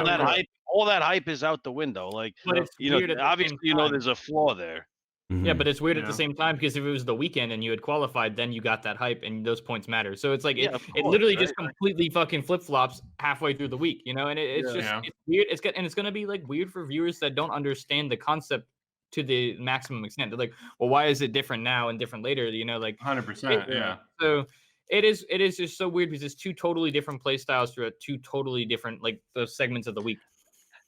all that hype is out the window. Like, But it's you know, weird at the obviously, same you know, time. there's a flaw there. Yeah, but it's weird at Yeah. the same time because if it was the weekend and you had qualified, then you got that hype and those points matter. So it's like Yeah, of it course, literally right? just completely fucking flip flops halfway through the week, you know. And it's Yeah. just Yeah. it's weird. It's gonna be like weird for viewers that don't understand the concept to the maximum extent. They're like, well, why is it different now and different later? You know, like 100%. Yeah. so it is just so weird because it's two totally different play styles throughout two totally different like those segments of the week.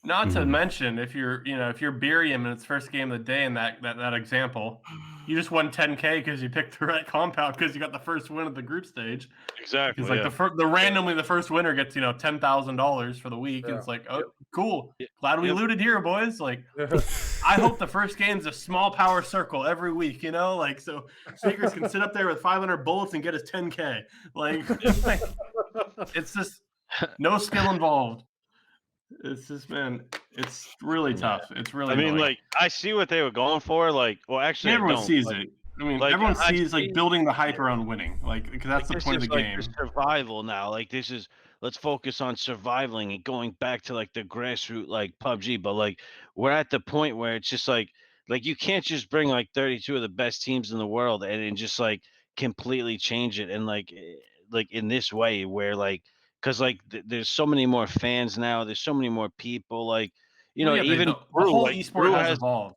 Not to Mhm. mention, if you're Burium in its first game of the day in that example, you just won 10K because you picked the right compound because you got the first win of the group stage. Exactly. Because like yeah. randomly the first winner gets $10,000 for the week, and Yeah. it's like, oh, cool, Yep. glad we Yep. looted here, boys. Like, I hope the first game's a small power circle every week, you know, like so Sneakers can sit up there with 500 bullets and get his 10K. Like, it's just no skill involved. It's just, man, it's really tough. It's really. I mean, annoying. like, I see what they were going for. Like, well, actually, I everyone don't, sees like, it. I mean, like, everyone I sees see- like building the hype around winning, like because that's the this point of is the like game. the survival now. Like this is let's focus on surviving and going back to like the grassroots like PUBG. But like we're at the point where it's just like you can't just bring like 32 of the best teams in the world and just like completely change it and like in this way where like because like there's so many more fans now. There's so many more people. Like you Well, know yeah, even the Brew, whole like, esport Brew has evolved.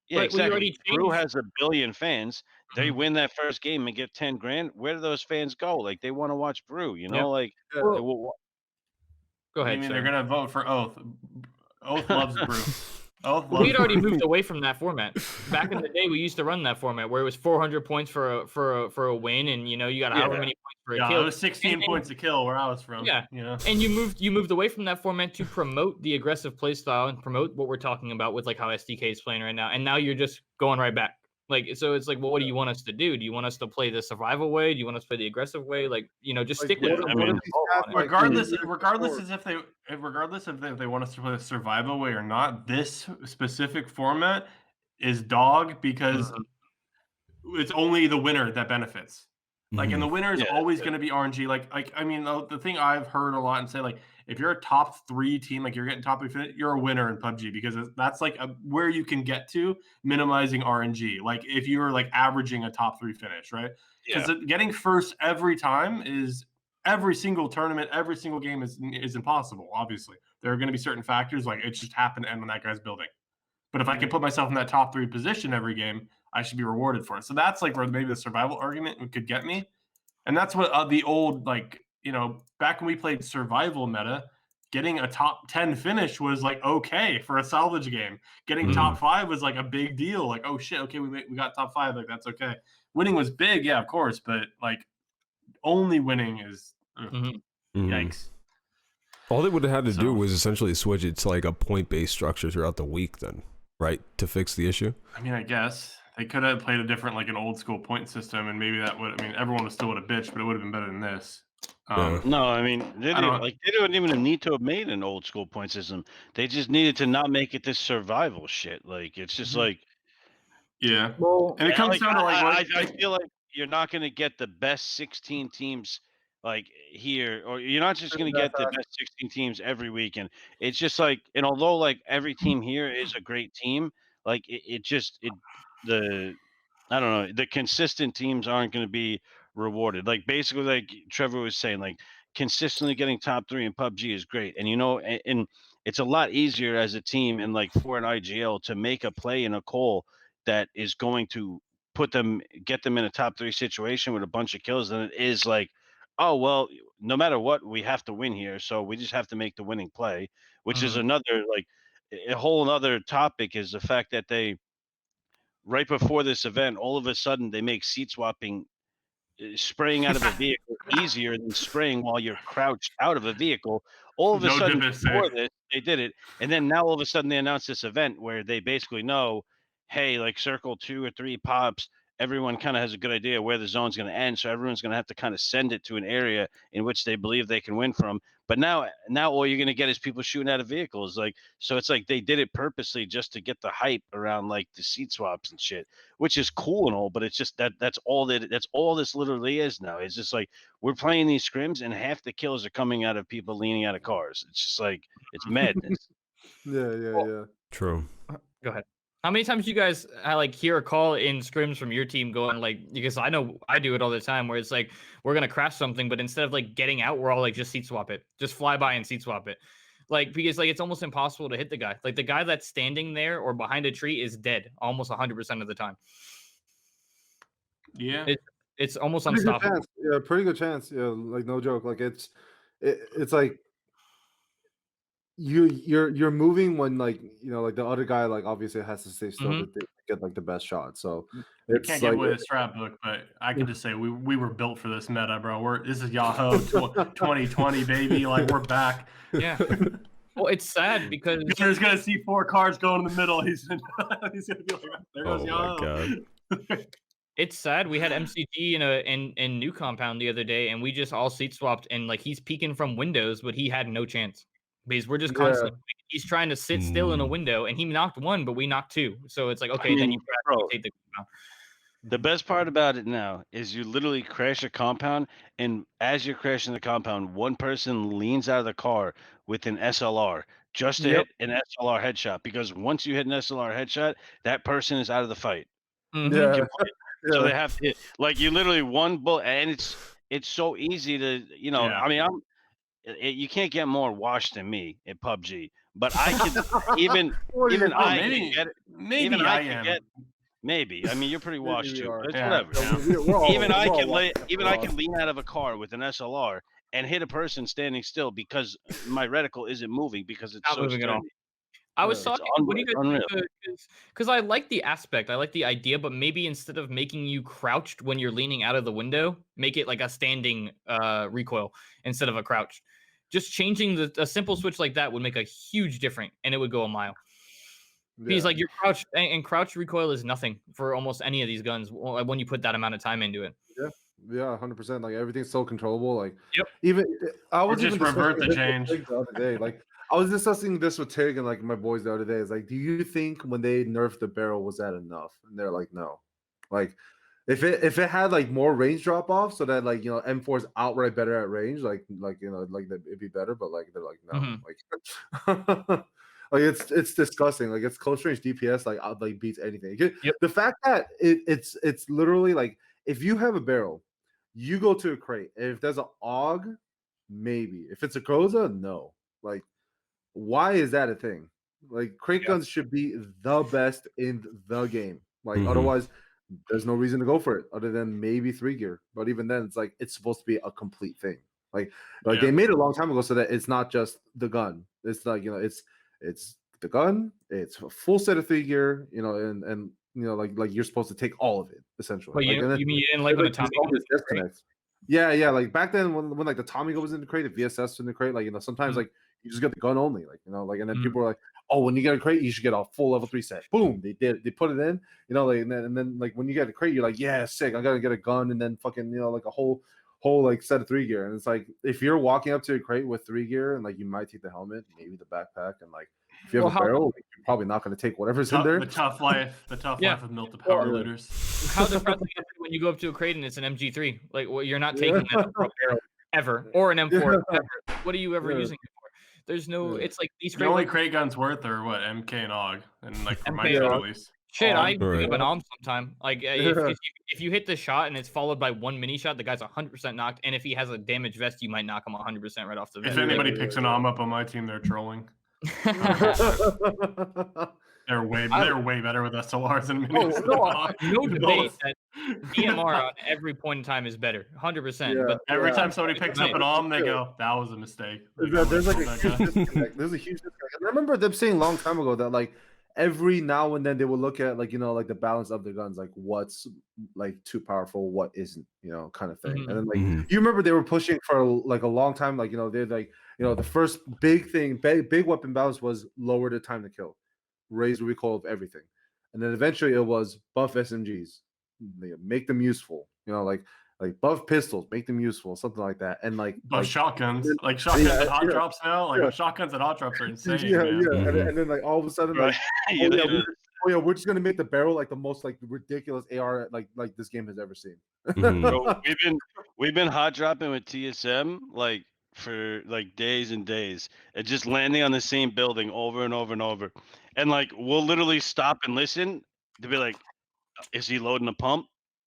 Yeah, Right, well, you exactly. already Brew changed. has 1 billion fans. They Mhm. win that first game and get 10 grand. Where do those fans go? Like, they want to watch Brew, you know? Yep. Like, Yeah. Go What do you ahead, mean sir. they're gonna vote for Oath? Oath loves Brew. Oath We loves had already Brew. moved away from that format. Back in the day, we used to run that format where it was 400 points for a win, and you know you got however Yeah. many points for a Yeah, kill. it was 16 points a kill where I was from. Yeah, You know? and you moved away from that format to promote the aggressive play style and promote what we're talking about with like how SDK is playing right now. And now you're just going right back. Like so, it's like, well, what do you want us to do? Do you want us to play the survival way? Do you want us to play the aggressive way? Like, you know, just Like, stick with Yeah, something. I mean, and evolve on it. Regardless as if they want us to play the survival way or not, this specific format is dog because it's only the winner that benefits. Like, and the winner is Yeah, always going to be RNG. Like I mean, the thing I've heard a lot and say, like, if you're a top 3 team, like you're getting top 3, you're a winner in PUBG because that's like where you can get to minimizing RNG. Like if you're like averaging a top 3 finish, right? Because getting first every time is every single tournament, every single game is impossible. Obviously, there are going to be certain factors like it just happened to end when that guy's building. But if I can put myself in that top 3 position every game, I should be rewarded for it. So that's like where maybe the survival argument could get me. And that's what the old, like, you know, back when we played survival meta, getting a top 10 finish was like okay for a salvage game. Getting top 5 was like a big deal. Like, oh shit, okay, we got top 5. Like, that's okay. Winning was big, yeah, of course. But like only winning is yikes. All they would have had to do So- was essentially switch it to like a point-based structure throughout the week then, right? To fix the issue. I mean, I guess they could have played a different, like an old school point system, and maybe that would. I mean, everyone was still would have bitched, but it would have been better than this. No, I mean, they I don't- didn't even need to have made an old school point system. They just needed to not make it this survival shit. Like, it's just like, Yeah. Well, And it comes down to like what I feel like you're not going to get the best 16 teams like here, or you're not just going to get the best 16 teams every weekend. It's just like, and although like every team here is a great team, like I don't know, the consistent teams aren't going to be rewarded. Like basically, like Trevor was saying, like consistently getting top 3 in PUBG is great, and you know, and it's a lot easier as a team and like for an IGL to make a play in a call that is going to get them in a top 3 situation with a bunch of kills than it is like, oh well, no matter what, we have to win here, so we just have to make the winning play, which is another like a whole other topic is the fact that they right before this event, all of a sudden they make seat swapping spraying out of a vehicle easier than spraying while you're crouched out of a vehicle. All of a No sudden difference before there. this, they did it. And then now all of a sudden they announced this event where they basically know, hey, like circle 2 or 3 pops, everyone kind of has a good idea where the zone's going to end. So everyone's going to have to kind of send it to an area in which they believe they can win from. But now all you're going to get is people shooting out of vehicles. Like, so it's like they did it purposely just to get the hype around like the seat swaps and shit, which is cool and all, but it's just that's all this literally is now. It's just like we're playing these scrims and half the kills are coming out of people leaning out of cars. It's just like it's madness. Yeah. True. go ahead. How many times you guys like hear a call in scrims from your team going like, because I know I do it all the time where it's like we're gonna crash something, but instead of like getting out, we're all like just seat swap it, just fly by and seat swap it, like because like it's almost impossible to hit the guy. Like the guy that's standing there or behind a tree is dead almost 100% of the time. Yeah. It's almost Pretty good unstoppable. chance. Yeah, pretty good chance. Yeah, like no joke. Like it's like you're moving when like you know like the other guy like obviously has to stay still to get like the best shot. So You it's can't like give away the strap book, but I can just say we were built for this meta, bro. This is Yahoo 2020, baby. Like we're back. Yeah. Well, it's sad because Gunner's gonna see 4 cards going in the middle. He's gonna be like, there goes Oh Yahoo. my god. it's sad. We had MCG in new compound the other day, and we just all seat swapped, and like he's peeking from windows, but he had no chance because we're just constantly. He's trying to sit still in a window, and he knocked 1, but we knocked 2. So it's like okay, then you take the compound. The best part about it now is you literally crash a compound, and as you're crashing the compound, one person leans out of the car with an SLR just to hit an SLR headshot. Because once you hit an SLR headshot, that person is out of the fight. yeah. So they have to hit, like you literally one bullet, and it's so easy to, you know. Yeah. I mean, you can't get more washed than me in PUBG. But I could even I maybe, can get it. maybe Even I can am. get maybe. I mean, you're pretty washed we too, are. but it's Yeah. whatever. Yeah. We're all, Even I we're all can watching even that. I can lean out of a car with an SLR and hit a person standing still because my reticle isn't moving because it's Not so moving at all. sturdy. I was Yeah. talking. What do you guys Unreal. think? Because I like the aspect, I like the idea, but maybe instead of making you crouched when you're leaning out of the window, make it like a standing recoil instead of a crouch. Just changing a simple switch like that would make a huge difference, and it would go a mile. Because Yeah. like you're crouched, and crouch recoil is nothing for almost any of these guns when you put that amount of time into it. Yeah, 100%. Like everything's so controllable. Like, Yep. even I was just even revert the discussing change. this with Tig the other day. Like, I was discussing this with Tig and like my boys the other day. It's like, do you think when they nerfed the barrel was that enough? And they're like, no. Like, if it had like more range drop off, so that like M4 is outright better at range, like it'd be better. But like they're like, no, like. Like it's disgusting. Like it's close range DPS like beats anything. Yep. The fact that it's literally like if you have a barrel, you go to a crate. If there's an AUG, maybe. If it's a Groza, no. Like, why is that a thing? Like crate guns should be the best in the game. Like otherwise, there's no reason to go for it other than maybe 3 gear. But even then, it's like it's supposed to be a complete thing. Like they made it a long time ago so that it's not just the gun. It's like it's the gun, it's a full set of 3 gear, and like you're supposed to take all of it essentially. But like, you mean you didn't like when the there's Tommy always disconnects. Yeah, like back then when like the Tommy goes in the crate, the VSS in the crate, like sometimes like you just get the gun only, like like and then people are like, oh, when you get a crate, you should get a full level 3 set. Boom, they put it in, like and then like when you get a crate, you're like, yeah, sick, I gotta get a gun and then fucking like a whole like set of 3 gear. And it's like if you're walking up to a crate with 3 gear and like you might take the helmet, maybe the backpack, and like if you have a barrel, like, you're probably not going to take whatever's in there. The tough life of Milt the Power Looters. How depressing is it when you go up to a crate and it's an MG3? Like, well, you're not taking that from a barrel ever, or an M4 ever. What are you ever using it for? There's no. It's like these. The only crate guns worth are what MK and AUG, and like for my at least. Shit, I pick up an ARM sometime. Like if you hit the shot and it's followed by 1 mini shot, the guy's 100% knocked. And if he has a damaged vest, you might knock him 100% right off the vest. If anybody picks an ARM up on my team, they're trolling. They're way better with SLRs than minis. No debate that DMR on every point in time is better, 100%. But every time somebody picks up an ARM, they go, "That was a mistake." There's like a huge disconnect. There's a huge disconnect. I remember them saying a long time ago that like every now and then they will look at like like the balance of the guns, like what's like too powerful, what isn't, kind of thing. And then like you remember they were pushing for like a long time, like they're like the first big thing, big weapon balance was lower the time to kill, raise the recoil of everything, and then eventually it was buff SMGs, make them useful, like buff pistols, make them useful, something like that, and like buff shotguns, like shotguns at hot drops now, like shotguns at hot drops are insane. And then like all of a sudden like we're just gonna make the barrel like the most like ridiculous AR like this game has ever seen. Bro, we've been hot dropping with TSM like for like days and days, and just landing on the same building over and over and over, and like we'll literally stop and listen to be like, is he loading a pump?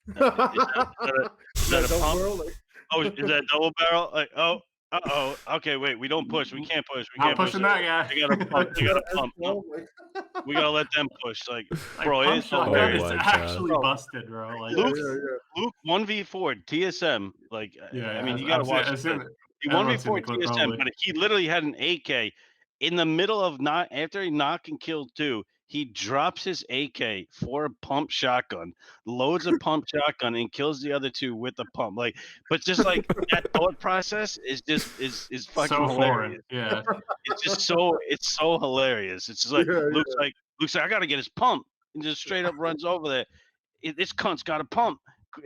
Is that a pump? Oh, is that double barrel? Like, okay, wait, we don't push, we can't push, we can't push that guy. You gotta pump. No. We gotta let them push. Like bro, it's actually busted, bro. Like Luke 1v4 TSM. Like, I mean, you gotta watch it. He 1v4 TSM, but he literally had an AK in the middle of after he knocked and killed 2. He drops his AK for a pump shotgun, loads a pump shotgun, and kills the other 2 with the pump. Like, but just like that thought process is just is fucking so hilarious. Yeah, it's just so hilarious. It's just like Luke's like I gotta get his pump, and just straight up runs over there. This cunt's got a pump.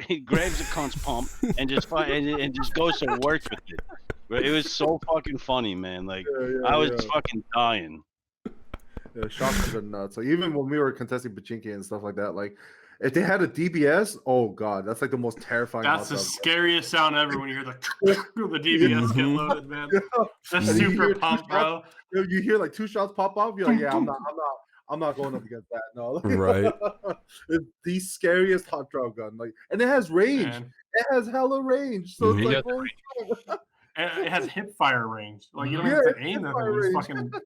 He grabs the cunt's pump and just and just goes to work with it. But it was so fucking funny, man. Like I was fucking dying. Yeah, shotguns are nuts. Like even when we were contesting Pachinki and stuff like that, like if they had a DBS, oh god, that's like the most terrifying. That's the scariest sound ever when you hear the DBS get loaded, man. That's super pump, bro. You hear like 2 shots pop off, you're like, yeah, I'm not going up against that. No, right. It's the scariest hot drop gun, like, and it has range. Man. It has hella range, so it's like, holy And it has hip fire range. Like you don't Yeah, even have to it's aim hip that fire thing. You just range. fucking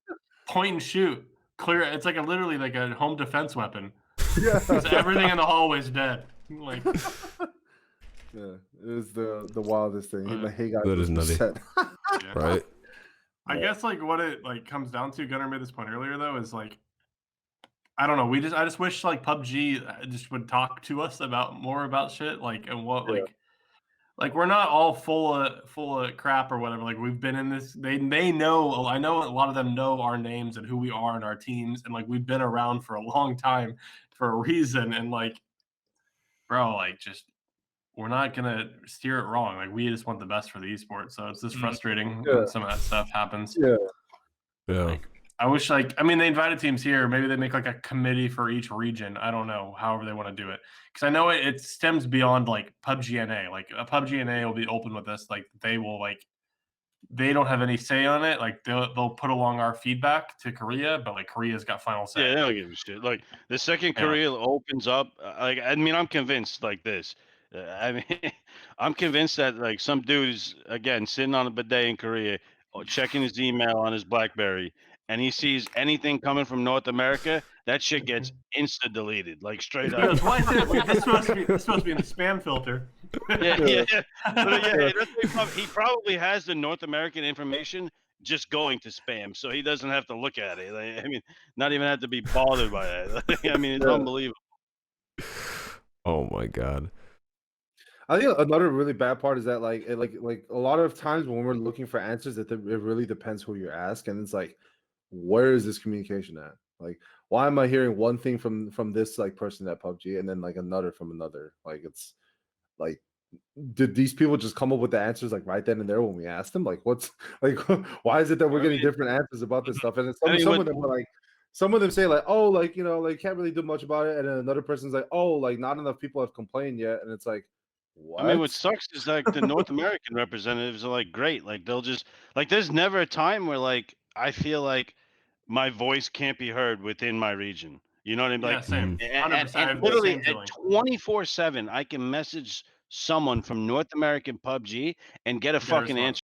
point and shoot. Clear. It's like literally like a home defense weapon. Yeah. Because everything in the hallway is dead. Like, Yeah, it was the wildest thing. But- Like, hey guys, That is what's nutty. set? yeah. Right? I guess like what it like comes down to, Gunnar made this point earlier though, is like I don't know. I just wish like PUBG just would talk to us about more about shit, like and what Yeah. like we're not all full of crap or whatever. Like we've been in this. They know. I know a lot of them know our names and who we are and our teams, and like we've been around for a long time for a reason. And like, bro, like just we're not gonna steer it wrong. Like we just want the best for the esports. So it's just frustrating when some of that stuff happens. Yeah. Yeah. Like, I wish, like, I mean, they invited teams here. Maybe they make like a committee for each region. I don't know, however they want to do it. Because I know it stems beyond like PUBG NA. Like a PUBG NA will be open with this. Like they will they don't have any say on it. Like they'll put along our feedback to Korea, but like Korea's got final say. Yeah, they don't give a shit. Like the second Yeah. Korea opens up, like I mean, I'm convinced like this. I mean, I'm convinced that like some dude is again sitting on a bidet in Korea, checking his email on his BlackBerry, and he sees anything coming from North America, that shit gets insta deleted, like straight up. Because why is it like, this supposed to be in the spam filter? Yeah. But, he probably has the North American information just going to spam, so he doesn't have to look at it. Like, I mean, not even have to be bothered by that. I mean, it's unbelievable. Oh my god. I think another really bad part is that like a lot of times when we're looking for answers, it really depends who you ask, and it's like, where is this communication at? Like, why am I hearing one thing from this like person at PUBG and then like another from another? Like, it's like, did these people just come up with the answers like right then and there when we asked them? Like, what's like, why is it that we're getting different answers about this stuff? And some of them were like, some of them say like, oh, like, you know, like can't really do much about it, and then another person's like, oh, like not enough people have complained yet, and it's like, what? I mean, what sucks is like the North American representatives are like great. Like they'll just like there's never a time where like I feel like my voice can't be heard within my region. You know what I mean? Yeah, Like, same. 100%. I have and the literally same at feeling. 24/7, I can message someone from North American PUBG and get a fucking respond. answer